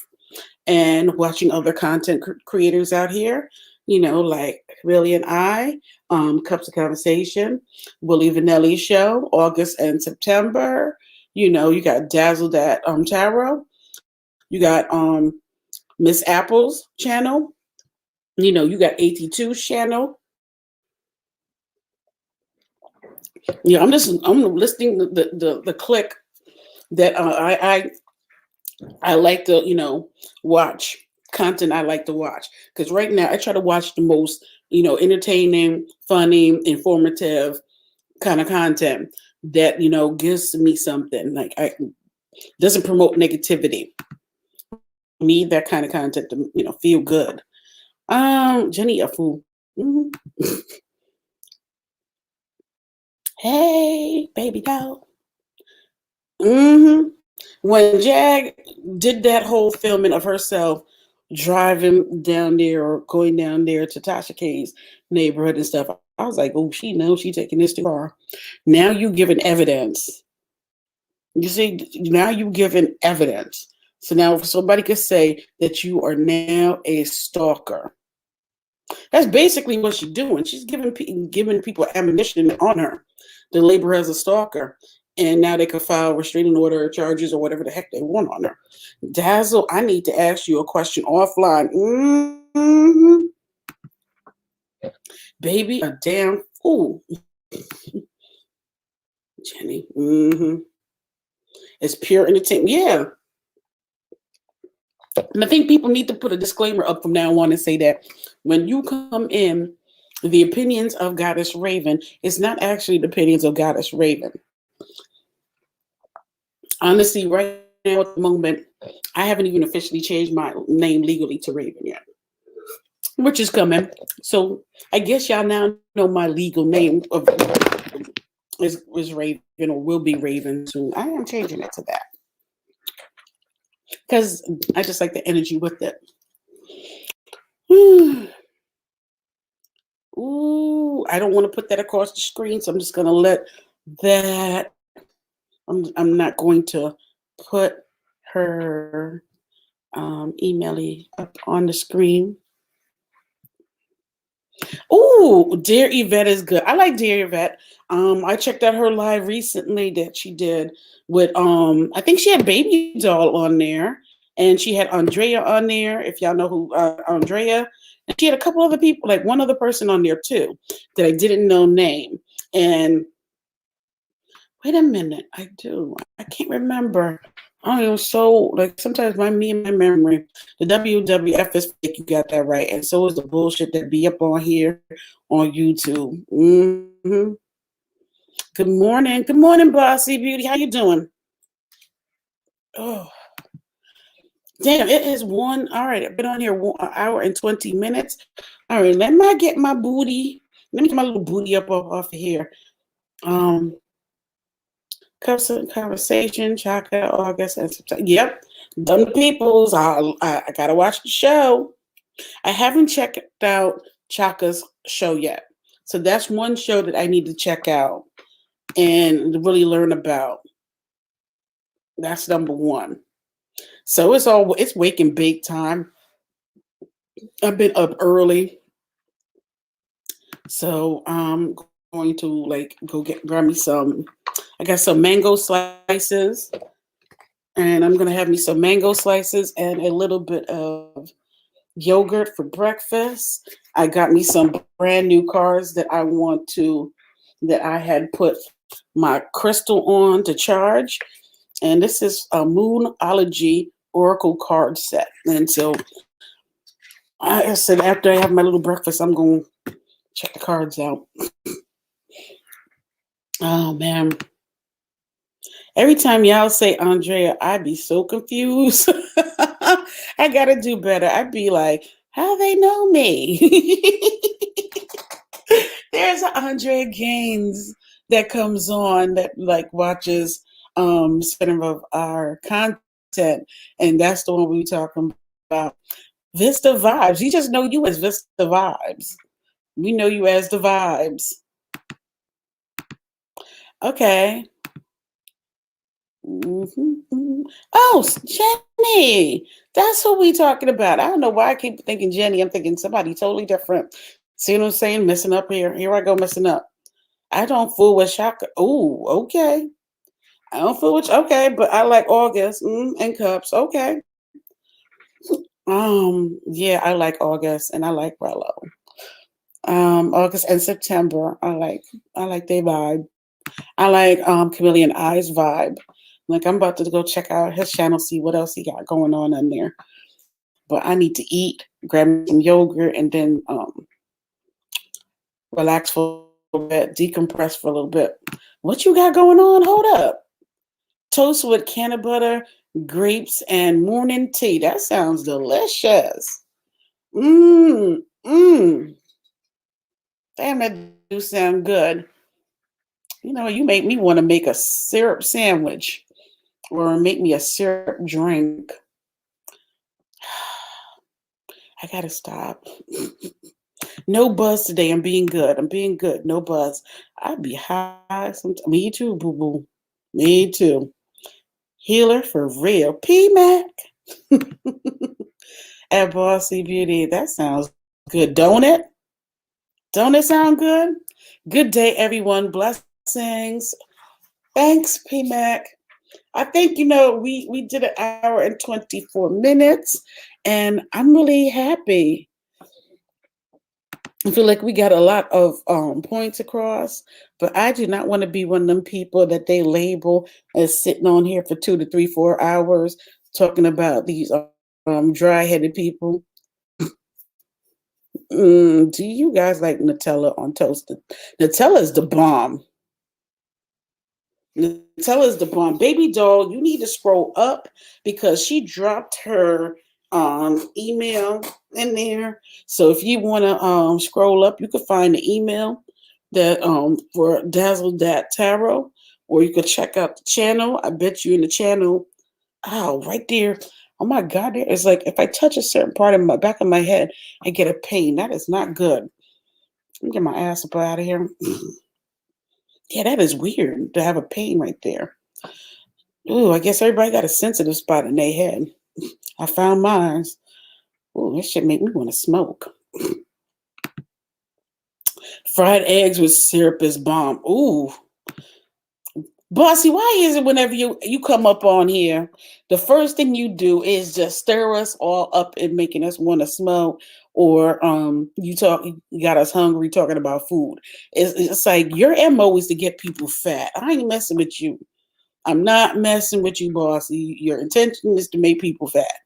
and watching other content creators out here. Like Billy and I, Cups of Conversation, Willie Vanelli Show, August and September. You got Dazzle That Tarot. You got Miss Apple's channel. You got 82's channel. Yeah, I'm listing the click that I like to watch content. I like to watch because right now I try to watch the most entertaining, funny, informative kind of content that gives me something like doesn't promote negativity. Need that kind of content to feel good. Jenny a fool. Mm-hmm. Hey, baby doll. When Jag did that whole filming of herself driving down there or going down there to Tasha K's neighborhood and stuff, I was like, oh, she knows she's taking this too far. Now you giving evidence. You see, now you giving evidence. So now somebody could say that you are now a stalker. That's basically what she's doing. She's giving people ammunition on her to label her as a stalker. And now they could file restraining order charges or whatever the heck they want on her. Dazzle, I need to ask you a question offline. Baby, a damn fool. Jenny. Mm-hmm. It's pure entertainment. Yeah. And I think people need to put a disclaimer up from now on and say that when you come in, the opinions of Goddess Raven is not actually the opinions of Goddess Raven. Honestly, right now at the moment, I haven't even officially changed my name legally to Raven yet, which is coming. So I guess y'all now know my legal name of is Raven or will be Raven soon. I am changing it to that because I just like the energy with it. Ooh, I don't want to put that across the screen, so I'm just gonna let that. I'm not going to put her email up on the screen. Oh, Dear Yvette is good. I like Dear Yvette. I checked out her live recently that she did with I think she had Baby Doll on there, and she had Andrea on there. If y'all know who Andrea, and she had a couple other people, like one other person on there too that I didn't know name. And wait a minute, I can't remember. I am so like sometimes my memory. The WWF is fake. You got that right, and so is the bullshit that be up on here on YouTube. Mm-hmm. Good morning, Bossy Beauty. How you doing? Oh, damn! It is one. All right, I've been on here 1 hour and 20 minutes. All right, let me get my booty. Let me get my little booty up off of here. Conversation, Chaka, August, and September. Yep, done the peoples. I gotta watch the show. I haven't checked out Chaka's show yet, so that's one show that I need to check out and really learn about. That's number one. So it's wake and bake time. I've been up early, so I'm going to like grab me some. I got some mango slices. And I'm going to have me some mango slices and a little bit of yogurt for breakfast. I got me some brand new cards that I had put my crystal on to charge. And this is a Moonology Oracle card set. And so I said after I have my little breakfast, I'm going to check the cards out. Oh, man. Every time y'all say Andrea, I be so confused. I gotta do better. I'd be like, how they know me? There's an Andrea Gaines that comes on that like watches some of our content, and that's the one we were talking about. Vista Vibes. You just know you as Vista Vibes. We know you as the Vibes. Okay. Mm-hmm. Oh, Jenny. That's who we talking about. I don't know why I keep thinking Jenny. I'm thinking somebody totally different. See what I'm saying? Messing up here. Here I go messing up. I don't fool with Shaka. Oh, okay. I don't fool with okay, but I like August and Cups. Okay. Yeah, I like August and I like Rello. August and September. I like their vibe. I like Chameleon Eyes vibe. Like I'm about to go check out his channel, see what else he got going on in there. But I need to eat, grab me some yogurt, and then relax for a little bit, decompress for a little bit. What you got going on? Hold up. Toast with canna butter, grapes, and morning tea. That sounds delicious. Damn, that do sound good. You know, you make me want to make a syrup sandwich or make me a syrup drink. I gotta stop. No buzz today. I'm being good. No buzz. I'd be high sometimes. Me too, boo boo. Me too. Healer for real. P-Mac. At Bossy Beauty. That sounds good, don't it? Don't it sound good? Good day, everyone. Blessings. Thanks, P-Mac. I think, we did 1 hour and 24 minutes, and I'm really happy. I feel like we got a lot of points across, but I do not want to be one of them people that they label as sitting on here for 2 to 3, 4 hours talking about these dry-headed people. Do you guys like Nutella on toast? Nutella is the bomb. Nutella is the bomb. Baby doll, you need to scroll up because she dropped her email in there. So if you want to scroll up, you can find the email that for Dazzle That Tarot, or you could check out the channel. I bet you in the channel. Oh, right there. Oh my God, there is like if I touch a certain part of my back of my head, I get a pain. That is not good. Let me get my ass up out of here. Yeah, that is weird to have a pain right there. Ooh, I guess everybody got a sensitive spot in their head. I found mine. Ooh, this shit make me want to smoke. Fried eggs with syrup is bomb. Ooh. Bossy, why is it whenever you come up on here, the first thing you do is just stir us all up and making us want to smoke, or you got us hungry talking about food. It's like your MO is to get people fat. I ain't messing with you. I'm not messing with you, bossy. Your intention is to make people fat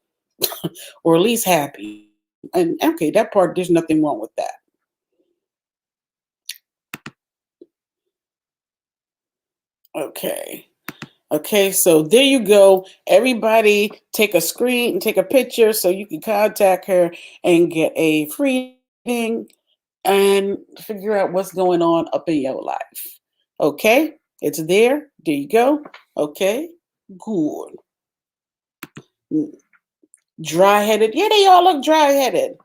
or at least happy. And okay, that part, there's nothing wrong with that. Okay, so there you go. Everybody take a picture so you can contact her and get a free thing and figure out what's going on up in your life. Okay, it's there. There you go. Okay, good. Dry-headed. Yeah, they all look dry-headed.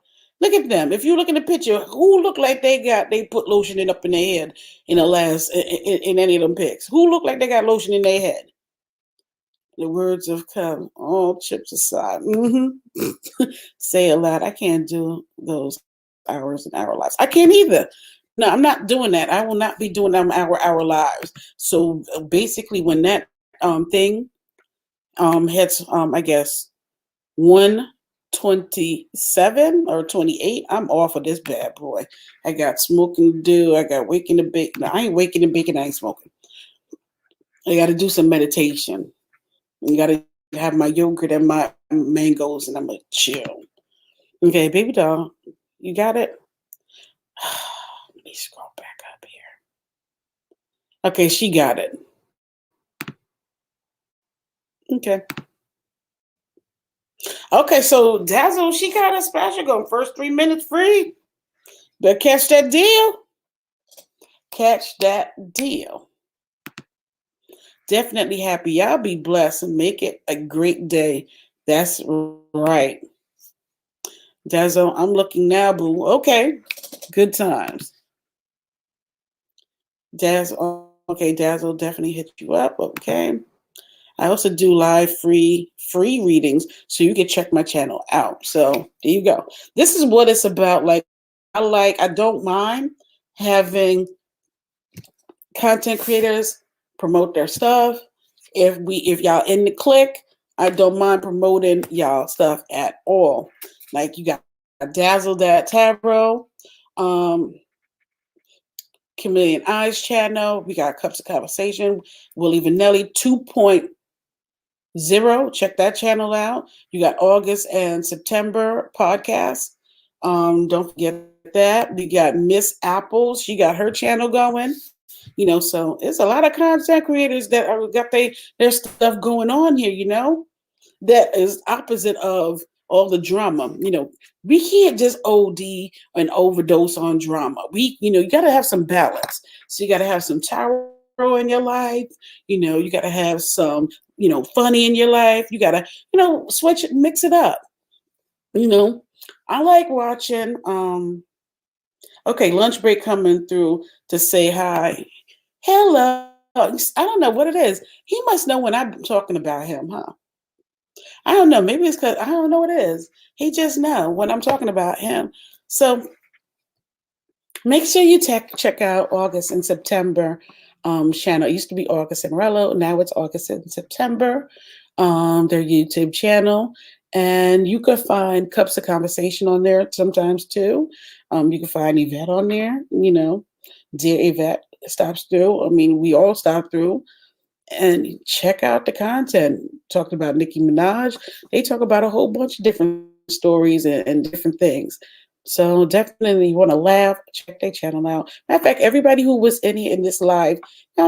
Look at them. If you look in the picture, who look like they put lotion in up in their head in the last in any of them pics? Who look like they got lotion in their head? The words of come, all chips aside. Say a lot. I can't do those hours and hour lives. I can't either. No, I'm not doing that. I will not be doing them hour lives. So basically, when that thing hits, I guess 127 or 28, I'm off of this bad boy. I got smoking to do. I got waking to bake. No, I ain't waking and baking. I ain't smoking. I got to do some meditation. You got to have my yogurt and my mangoes, and I'm gonna chill. Okay, baby doll, you got it. Let me scroll back up here. Okay, she got it. Okay. Okay, so Dazzle, she got a special going first 3 minutes free. Better catch that deal. Catch that deal. Definitely happy. Y'all be blessed and make it a great day. That's right. Dazzle, I'm looking now, boo. Okay. Good times. Dazzle, okay, Dazzle definitely hit you up. Okay. I also do live free readings, so you can check my channel out. So there you go. This is what it's about. I don't mind having content creators promote their stuff. If y'all in the click, I don't mind promoting y'all stuff at all. Like you got Dazzle That Tarot, Chameleon Eyes channel. We got Cups of Conversation. Willie Vanelli 2.0. Check that channel out. You got August and September podcast. Don't forget that. We got Miss Apples. She got her channel going. So it's a lot of content creators that got their stuff going on here, that is opposite of all the drama. We can't just OD and overdose on drama. You got to have some balance. So you got to have some tarot in your life. You got to have some, funny in your life. You got to, switch it, mix it up. I like watching, okay, lunch break coming through to say hi. Hello. I don't know what it is. He must know when I'm talking about him, huh? I don't know. Maybe it's because I don't know what it is. He just know when I'm talking about him. So make sure you check out August and September channel. It used to be August and Rello. Now it's August and September. Their YouTube channel. And you could find Cups of Conversation on there sometimes too. You can find Yvette on there, dear Yvette stops through. I mean, we all stop through and check out the content. Talked about Nicki Minaj. They talk about a whole bunch of different stories and different things. So definitely you want to laugh, check their channel out. Matter of fact, everybody who was in here in this live,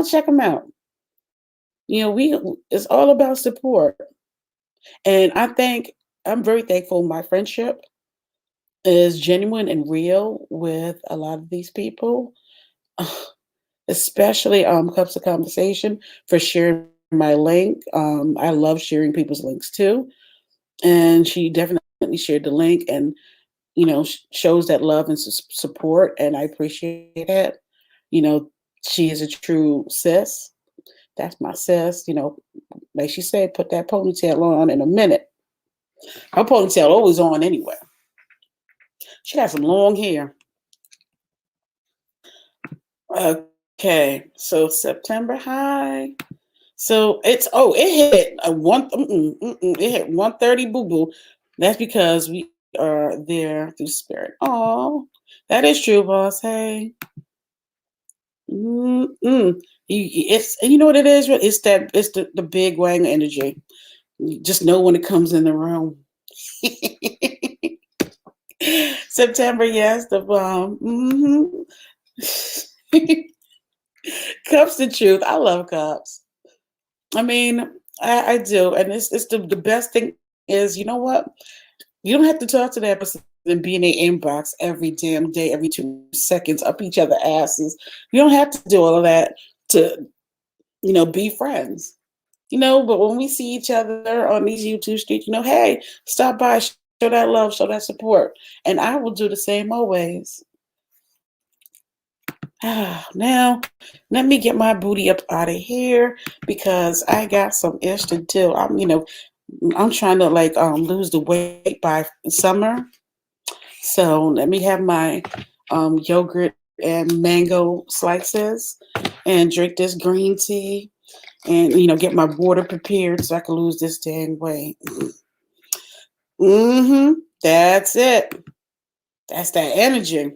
check them out. It's all about support. And I'm very thankful my friendship is genuine and real with a lot of these people, especially Cups of Conversation for sharing my link. I love sharing people's links too. And she definitely shared the link and, shows that love and support. And I appreciate it. She is a true sis. That's my sis. Like she said, put that ponytail on in a minute. Her ponytail always on anyway. She got some long hair. Okay, so September high. So it hit it hit 130 boo boo. That's because we are there through spirit. Oh, that is true, boss. Hey. It's you know what it is? It's the big wang energy. You just know when it comes in the room. September, yes, the bomb. Cups the truth. I love cups. I mean, I do, and it's the best thing is, you know what? You don't have to talk to that person and be in their inbox every damn day, every 2 seconds, up each other's asses. You don't have to do all of that to, be friends. But when we see each other on these YouTube streets, hey, stop by, show that love, show that support. And I will do the same always. Now, let me get my booty up out of here because I got some ish to do. I'm trying to lose the weight by summer. So let me have my yogurt and mango slices and drink this green tea and, get my water prepared so I can lose this dang weight. That's it. That's that energy.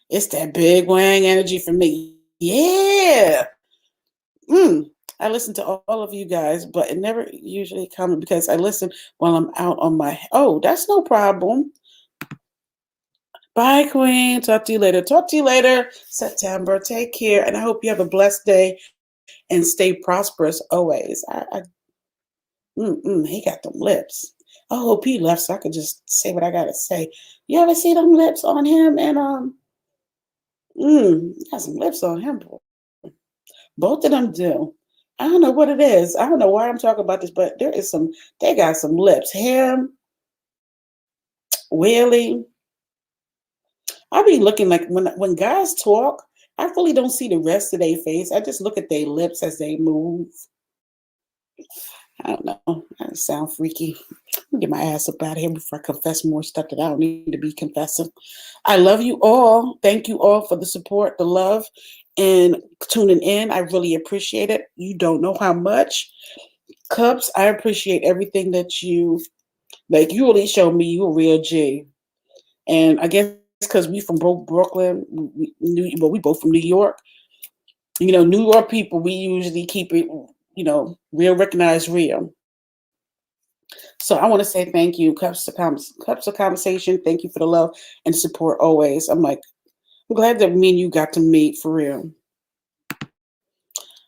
It's that big wang energy for me. Yeah. I listen to all of you guys, but it never usually comes because I listen while I'm out on my. Oh, that's no problem. Bye, Queen. Talk to you later. Talk to you later, September. Take care, and I hope you have a blessed day and stay prosperous always. He got them lips. I hope he left so I could just say what I gotta say. You ever see them lips on him? And got some lips on him. Both of them do. I don't know what it is. I don't know why I'm talking about this, but they got some lips. Him, Willie. I be looking like when guys talk, I really don't see the rest of their face. I just look at their lips as they move. I don't know. That sound freaky. Let me get my ass up out of here before I confess more stuff that I don't need to be confessing. I love you all. Thank you all for the support, the love, and tuning in. I really appreciate it. You don't know how much. Cups, I appreciate everything that you really showed me you a real G. And I guess because we from Brooklyn, we both from New York. New York people, we usually keep it, real, recognize real. So I want to say thank you, Cups of Conversation. Thank you for the love and support always. I'm glad that me and you got to meet for real.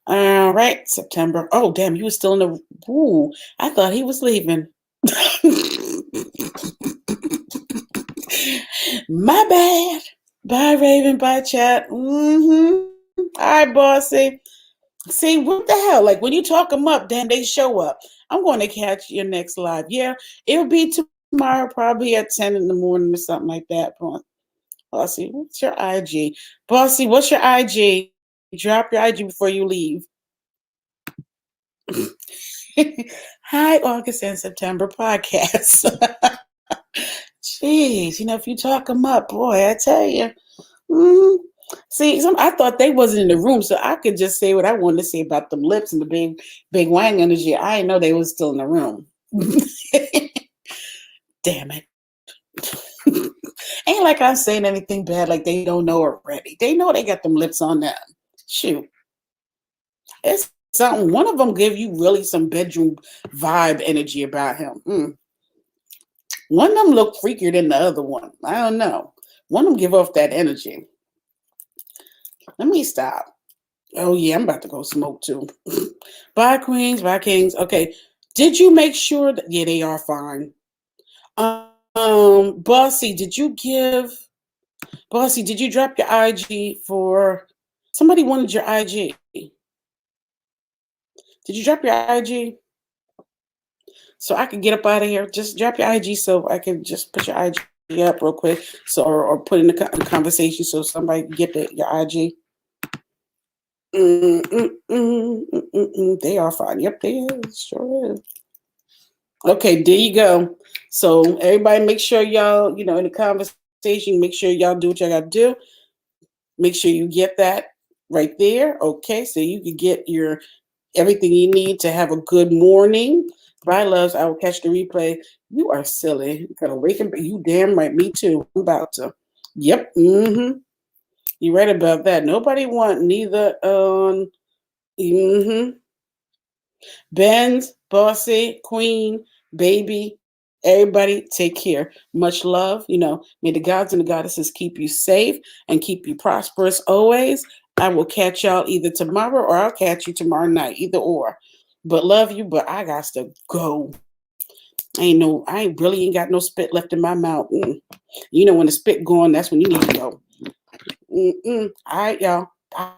All right, September. Oh, damn, he was still in the. Ooh, I thought he was leaving. My bad. Bye, Raven. Bye, chat. All right, bossy. See, what the hell? Like, when you talk them up, then they show up. I'm going to catch your next live. Yeah, it'll be tomorrow, probably at 10 in the morning or something like that. Bossy, what's your IG? Bossy, what's your IG? Drop your IG before you leave. Hi, August and September podcast. Jeez, if you talk them up, boy, I tell you. See, I thought they wasn't in the room, so I could just say what I wanted to say about them lips and the big wang energy. I didn't know they was still in the room. Damn it. Ain't like I'm saying anything bad like they don't know already. They know they got them lips on them. Shoot. It's something. One of them give you really some bedroom vibe energy about him. One of them look freakier than the other one. I don't know. One of them give off that energy. Let me stop. Oh yeah, I'm about to go smoke too. Bye queens, bye kings. Okay. Did you make sure that yeah, they are fine. Bossy, Bossy, did you drop your IG for somebody wanted your IG? Did you drop your IG? So I could get up out of here. Just drop your IG so I can just put your IG up real quick. So or put in the conversation so somebody can get your IG. They are fine. Yep, they is. Sure is. Okay, there you go. So everybody make sure y'all, in the conversation, make sure y'all do what y'all gotta do. Make sure you get that right there. Okay, so you can get your everything you need to have a good morning. Bye, loves. I will catch the replay. You are silly. You gotta wake up. You damn right. Me too. I'm about to. Yep. You're right about that. Nobody want neither. Benz, Bossy, Queen, Baby, everybody take care. Much love. May the gods and the goddesses keep you safe and keep you prosperous always. I will catch y'all either tomorrow or I'll catch you tomorrow night, either or. But love you, but I got to go. I really ain't got no spit left in my mouth. When the spit going, that's when you need to go. All right, y'all. Bye.